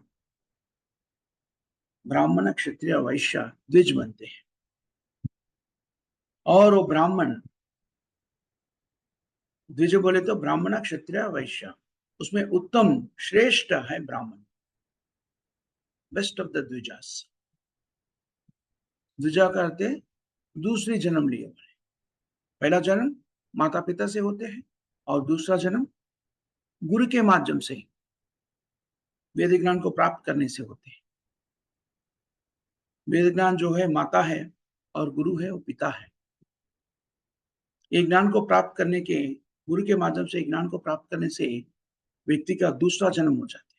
ब्राह्मण क्षत्रिय वैश्य द्विज बनते हैं। और वो ब्राह्मण, द्विज बोले तो ब्राह्मण क्षत्रिय वैश्य, उसमें उत्तम श्रेष्ठ है ब्राह्मण, बेस्ट ऑफ द द्विजास। द्विजा का अर्थ है दूसरी जन्म लिए। पहला जन्म माता पिता से होते हैं और दूसरा जन्म गुरु के माध्यम से वेद ज्ञान को प्राप्त करने से होते हैं। वेद ज्ञान जो है माता है और गुरु है वो पिता है। एक ज्ञान को प्राप्त करने के, गुरु के माध्यम से ज्ञान को प्राप्त करने से व्यक्ति का दूसरा जन्म हो जाता है,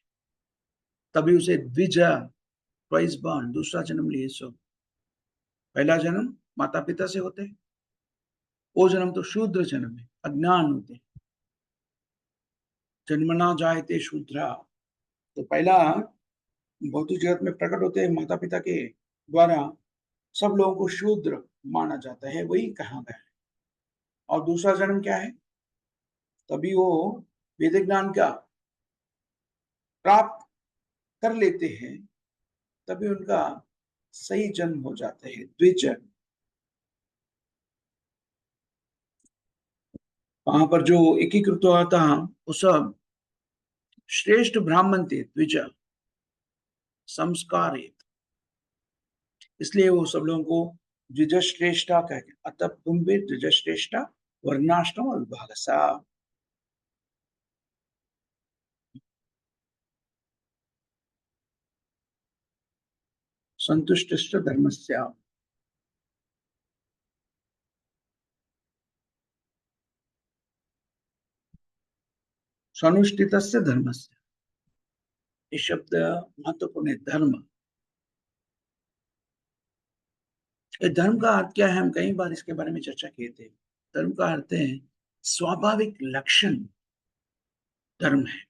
तभी उसे द्विज, ट्वाइस बॉर्न, दूसरा जन्म लिए। सो पहला जन्म माता पिता से होते हैं, वो जन्म तो शूद्र जन्म है, अज्ञान होते हैं। जन्मना जायते शूद्रा, तो पहला भौतिक जगत में प्रकट होते हैं माता पिता के द्वारा, सब लोगों को शूद्र माना जाता है, वही कहा गया है। और दूसरा जन्म क्या है? तभी वो वेद ज्ञान का प्राप्त कर लेते हैं, तभी उनका सही जन्म हो जाता है, द्विज। वहां पर जो एकीकृत हुआ था वो सब श्रेष्ठ ब्राह्मण थे, द्विज संस्कार, इसलिए वो सब लोगों को द्विज श्रेष्ठा कहते हैं। अतः तुम भी द्विज श्रेष्ठा वर्णाश्रम और विभाग सा। संतुष्ट धर्मस्य, सनुष्ठित धर्मस्य, ये शब्द महत्वपूर्ण है। धर्म, ये धर्म का अर्थ क्या है? हम कई बार इसके बारे में चर्चा किए थे। धर्म का अर्थ है स्वाभाविक लक्षण, धर्म है।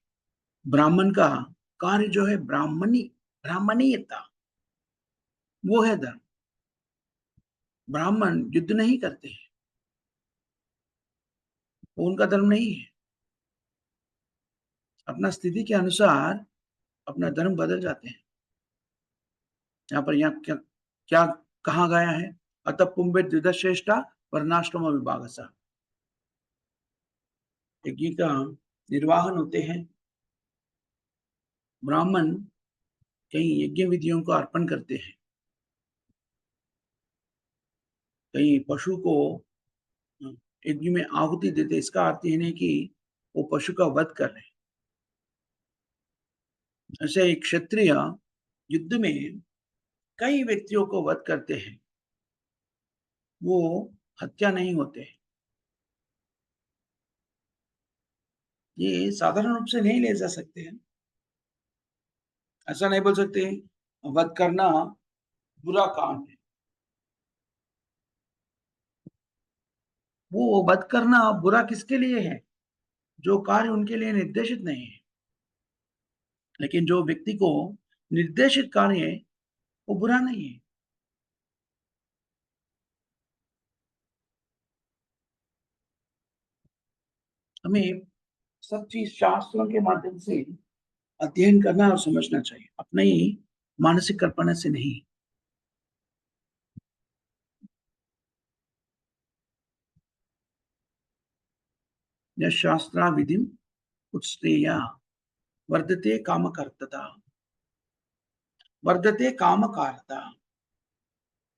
ब्राह्मण का कार्य जो है ब्राह्मणीयता, वो है धर्म। ब्राह्मण युद्ध नहीं करते हैं, वो उनका धर्म नहीं है। अपना स्थिति के अनुसार अपना धर्म बदल जाते हैं। यहाँ क्या क्या कहा गया है? अतः पुंबे द्विध श्रेष्ठा वर्णाश्रम विभाग सा। यज्ञ का निर्वाहन होते हैं ब्राह्मण, कई यज्ञ विधियों को अर्पण करते हैं, कई पशु को यज्ञ में आहुति देते। इसका अर्थ ये नहीं कि वो पशु का वध कर रहे हैं। ऐसे एक क्षत्रिय युद्ध में कई व्यक्तियों को वध करते हैं, वो हत्या नहीं होते। ये साधारण रूप से नहीं ले जा सकते हैं। ऐसा नहीं बोल सकते वध करना बुरा काम है। वो वध करना बुरा किसके लिए है? जो कार्य उनके लिए निर्देशित नहीं है। लेकिन जो व्यक्ति को निर्देशित कार्य है वो बुरा नहीं है। हमें सब चीज शास्त्रों के माध्यम से अध्ययन करना और समझना चाहिए, अपने ही मानसिक कल्पना से नहीं। यह शास्त्रा विधि उत्स्तेया वर्धते कामकर्तता, वर्धते कामकारता,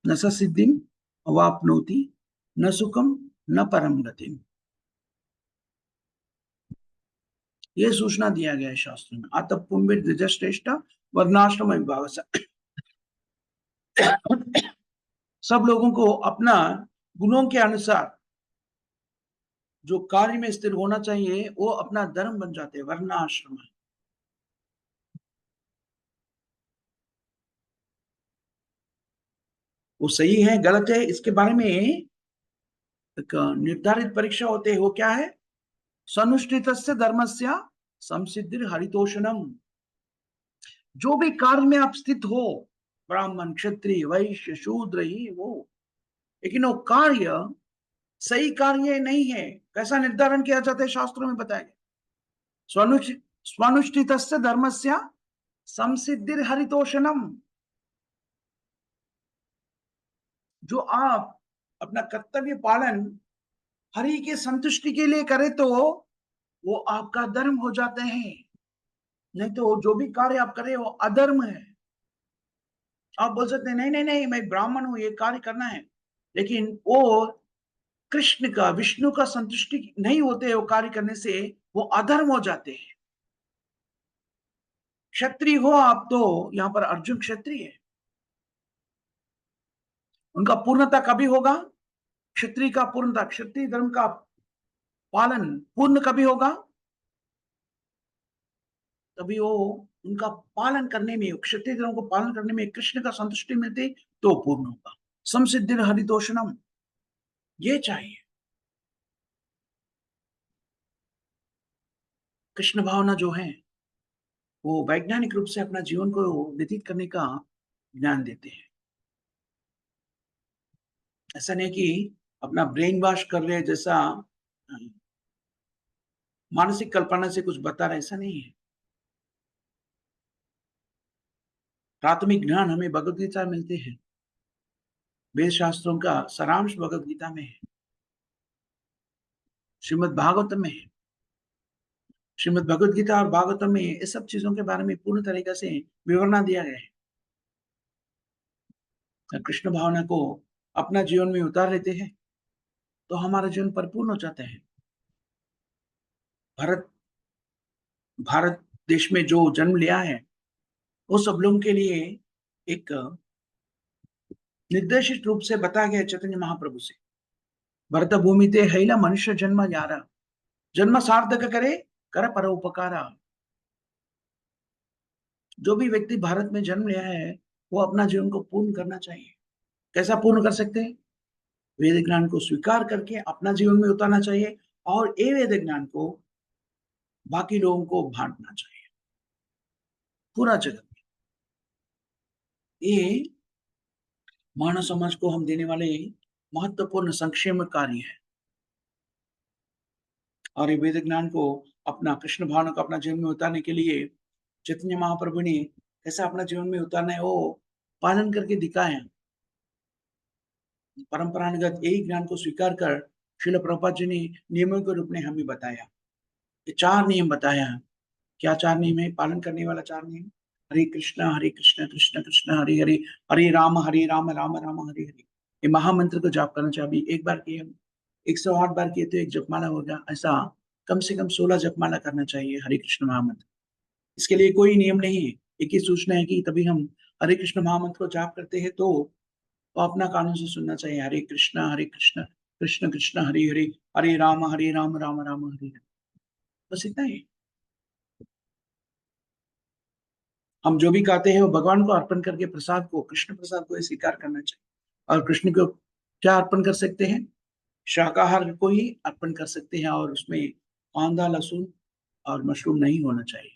न स सिद्धिम अवाप्नोति, न सुखम न परम गतिम। ये सूचना दिया गया है शास्त्र में। अतः पुंबिर द्विजश्रेष्ठ वर्णाश्रम विभाग से सब लोगों को अपना गुणों के अनुसार जो कार्य में स्थिर होना चाहिए वो अपना धर्म बन जाते हैं, वर्णाश्रम। वो सही है गलत है इसके बारे में एक निर्धारित परीक्षा होते हैं। वो क्या है? सनुष्ठित धर्मस्य संसिद्धिर हरितोषणम। जो भी कार्य में आप स्थित हो, ब्राह्मण क्षत्रिय वैश्य शूद्र ही हो, लेकिन वो कार्य सही कार्य नहीं है, कैसा निर्धारण किया जाता है? शास्त्रों में बताया गया स्वनुष्ठित धर्मस्य संसिद्धिर हरितोषणम। जो आप अपना कर्तव्य पालन हरि के संतुष्टि के लिए करे तो वो आपका धर्म हो जाते हैं, नहीं तो जो भी कार्य आप करें वो अधर्म है। आप बोल सकते हैं नहीं नहीं नहीं मैं ब्राह्मण हूं, ये कार्य करना है, लेकिन वो कृष्ण का विष्णु का संतुष्टि नहीं होते, वो कार्य करने से वो अधर्म हो जाते हैं। क्षत्रिय हो आप तो यहां पर अर्जुन क्षत्रिय है, उनका पूर्णता कभी होगा? क्षत्रिय का पूर्णता, क्षत्रिय धर्म का पालन पूर्ण कभी होगा? तभी वो उनका पालन करने में, क्षत्रिय धर्म को पालन करने में कृष्ण का संतुष्टि मिलती तो पूर्ण होगा। संसिद्धिर हरितोषणम, ये चाहिए। कृष्ण भावना जो है वो वैज्ञानिक रूप से अपना जीवन को व्यतीत करने का ज्ञान देते हैं। ऐसा नहीं कि अपना ब्रेन वॉश कर रहे जैसा मानसिक कल्पना से कुछ बता रहे, ऐसा नहीं है। प्राथमिक ज्ञान हमें भगवत गीता मिलते हैं, वेद शास्त्रों का सारांश भगवत गीता में है, श्रीमद् भागवत में है। श्रीमद् भगवत गीता और भागवतम में इस सब चीजों के बारे में पूर्ण तरीके से विवरण दिया गया है। कृष्ण भावना को अपना जीवन में उतार लेते हैं तो हमारा जीवन परिपूर्ण हो जाता है। भारत भारत देश में जो जन्म लिया है वो सब लोगों के लिए एक निर्देशित रूप से बताया गया चैतन्य महाप्रभु से। भरत भूमि ते हैला मनुष्य जन्म यारा, जन्म सार्थक करे कर परोपकारा। जो भी व्यक्ति भारत में जन्म लिया है वो अपना जीवन को पूर्ण करना चाहिए। कैसा पूर्ण कर सकते हैं? वेद ज्ञान को स्वीकार करके अपना जीवन में उतारना चाहिए और ये वेद ज्ञान को बाकी लोगों को बांटना चाहिए पूरा जगत में। ये मानव समाज को हम देने वाले महत्वपूर्ण संक्षेम कार्य है। और ये वेद ज्ञान को अपना कृष्ण भावना को अपना जीवन में उतारने के लिए चैतन्य महाप्रभु ने कैसा अपना जीवन में उतारना है वो पालन करके दिखाया। परंपरागत यही ज्ञान को स्वीकार कर श्रील प्रभुपाद जी ने नियमों के रूप में हमें बताया। ये 4 नियम बताया। क्या 4 नियम है? पालन करने वाला 4 नियम, हरे कृष्ण कृष्ण कृष्ण हरे हरे, हरे राम राम राम हरे हरे। ये महामंत्र को जाप करना चाहिए। अभी एक बार किए हम, 108 बार किए तो एक जपमाला हो गया, ऐसा कम से कम 16 जपमाला करना चाहिए हरे कृष्ण महामंत्र। इसके लिए कोई नियम नहीं है, एक ही सूचना है कि तभी हम हरे कृष्ण महामंत्र को जाप करते हैं तो अपना कानून से सुनना चाहिए, हरे कृष्ण कृष्ण कृष्ण हरे हरे, हरे राम राम राम हरे हरे। बस इतना ही। हम जो भी खाते हैं वो भगवान को अर्पण करके प्रसाद को, कृष्ण प्रसाद को स्वीकार करना चाहिए। और कृष्ण को क्या अर्पण कर सकते हैं? शाकाहार को ही अर्पण कर सकते हैं, और उसमें कांदा लहसुन और मशरूम नहीं होना चाहिए।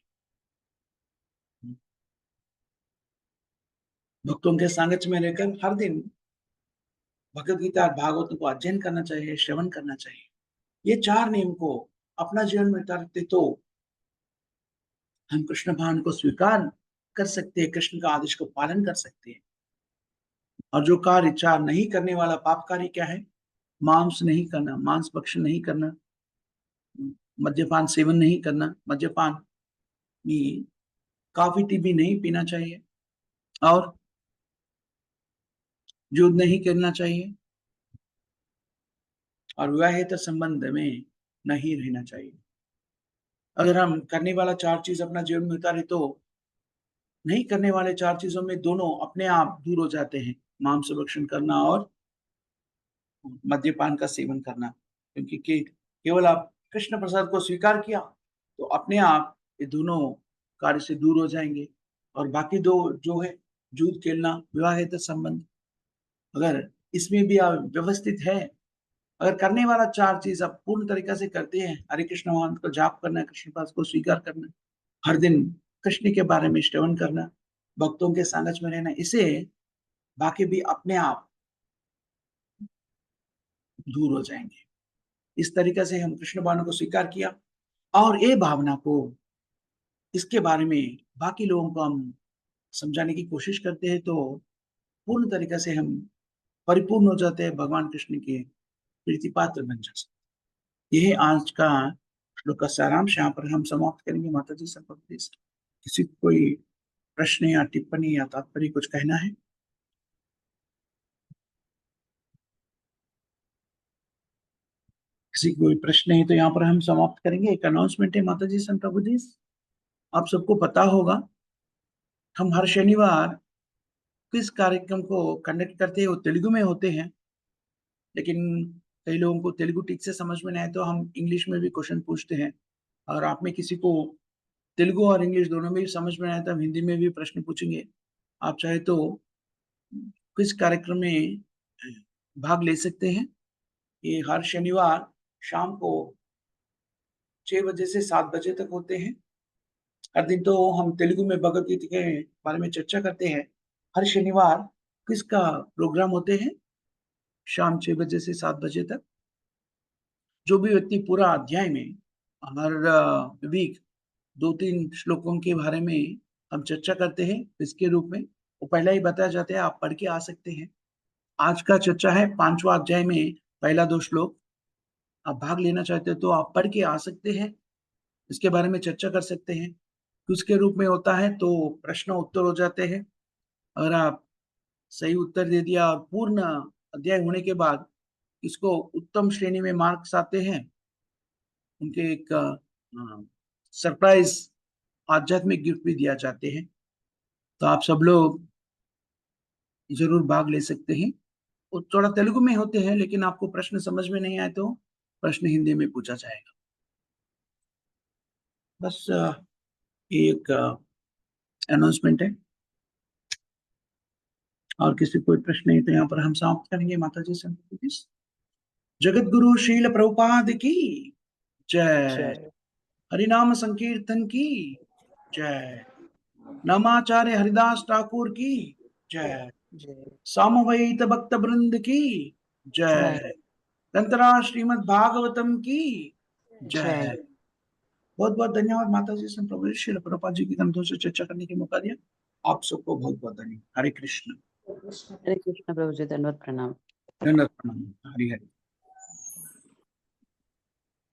भक्तों के सानिध्य में रहकर हर दिन भगवत गीता और भागवत को अध्ययन करना चाहिए, श्रवण करना चाहिए। ये 4 नियम को अपना जीवन में उतारते तो हम कृष्ण भावना को स्वीकार कर सकते हैं, कृष्ण का आदेश को पालन कर सकते हैं। और जो कार्य इच्छा नहीं करने वाला पाप कार्य क्या है? मांस नहीं करना, मांस भक्षण नहीं करना, मद्यपान सेवन नहीं करना, मद्यपान में कॉफी टी भी नहीं पीना चाहिए, और युद्ध नहीं करना चाहिए, और विवाहित संबंध में नहीं रहना चाहिए। अगर हम करने वाला 4 चीज अपना जीवन में उतारे तो नहीं करने वाले 4 चीजों में दोनों अपने आप दूर हो जाते हैं, मांस भक्षण करना और मद्यपान का सेवन करना। क्योंकि केवल आप कृष्ण प्रसाद को स्वीकार किया तो अपने आप ये दोनों कार्य से दूर हो जाएंगे। और बाकी दो जो है, जूद खेलना, विवाहित संबंध, अगर इसमें भी आप व्यवस्थित है, अगर करने वाला 4 चीज आप पूर्ण तरीका से करते हैं, हरे कृष्ण महामंत्र का जाप करना, कृष्ण पास को स्वीकार करना, हर दिन कृष्ण के बारे में श्रवण करना, भक्तों के सानिध्य में रहना, इसे बाकी भी अपने आप दूर हो जाएंगे। इस तरीके से हम कृष्ण भावना को स्वीकार किया, और ये भावना को, इसके बारे में बाकी लोगों को हम समझाने की कोशिश करते हैं, तो पूर्ण तरीके से हम परिपूर्ण हो जाते हैं, भगवान कृष्ण के प्रीति पात्र बन जाते हैं। यह आज का श्लोक का सारांश यहाँ पर हम समाप्त करेंगे। माता जी सब किसी को कोई प्रश्न या टिप्पणी या तात्पर्य कुछ कहना है? किसी को कोई प्रश्न है तो यहाँ पर हम समाप्त करेंगे। एक अनाउंसमेंट है माता जी संत प्रभु जी, आप सबको पता होगा हम हर शनिवार किस कार्यक्रम को कंडक्ट करते हैं, वो तेलुगु में होते हैं, लेकिन कई लोगों को तेलुगु ठीक से समझ में नहीं आए तो हम इंग्लिश में भी क्वेश्चन पूछते हैं। और आप में किसी को तेलुगु और इंग्लिश दोनों में भी समझ में आए तो हम हिंदी में भी प्रश्न पूछेंगे। आप चाहे तो किस कार्यक्रम में भाग ले सकते हैं। ये हर शनिवार शाम को 6 बजे से 7 बजे तक होते हैं। हर दिन तो हम तेलुगु में भगवत गीता के बारे में चर्चा करते हैं। हर शनिवार किसका प्रोग्राम होते हैं शाम 6 बजे से 7 बजे तक। जो भी व्यक्ति पूरा अध्याय में हर वीक 2-3 श्लोकों के बारे में हम चर्चा करते हैं इसके रूप में, वो पहला ही बताया जाता है, आप पढ़ के आ सकते हैं। आज का चर्चा है 5वां अध्याय में पहला 2 श्लोक। आप भाग लेना चाहते हो तो आप पढ़ के आ सकते हैं, इसके बारे में चर्चा कर सकते हैं। उसके रूप में होता है तो प्रश्न उत्तर हो जाते हैं। अगर आप सही उत्तर दे दिया और पूर्ण अध्याय होने के बाद इसको उत्तम श्रेणी में मार्क्स आते हैं, उनके एक सरप्राइज आध्यात्मिक गिफ्ट भी दिया जाते हैं। तो आप सब लोग जरूर भाग ले सकते हैं। वो थोड़ा तेलुगु में होते हैं, लेकिन आपको प्रश्न समझ में नहीं आए तो प्रश्न हिंदी में पूछा जाएगा। बस एक अनाउंसमेंट है। और किसी कोई प्रश्न है तो यहाँ पर हम समाप्त करेंगे। माता जी से जगत गुरु शील प्रभुपाद की जय। जय हरिनाम संकीर्तन की जय। नामाचार्य हरिदास ठाकुर की जय। जय सामवेद भक्त वृंद की जय जय। ग्रंथरा श्रीमद् भागवतम की जय। जय। बहुत बहुत धन्यवाद माता जी से प्रभु श्री प्रभुपाद जी की ग्रंथों से चर्चा करने के मौका दिया। आप सबको बहुत बहुत धन्यवाद। हरे कृष्ण। हरे कृष्ण प्रभु जी, धन्यवाद, प्रणाम। धन्यवाद प्रणाम। हरि हरि।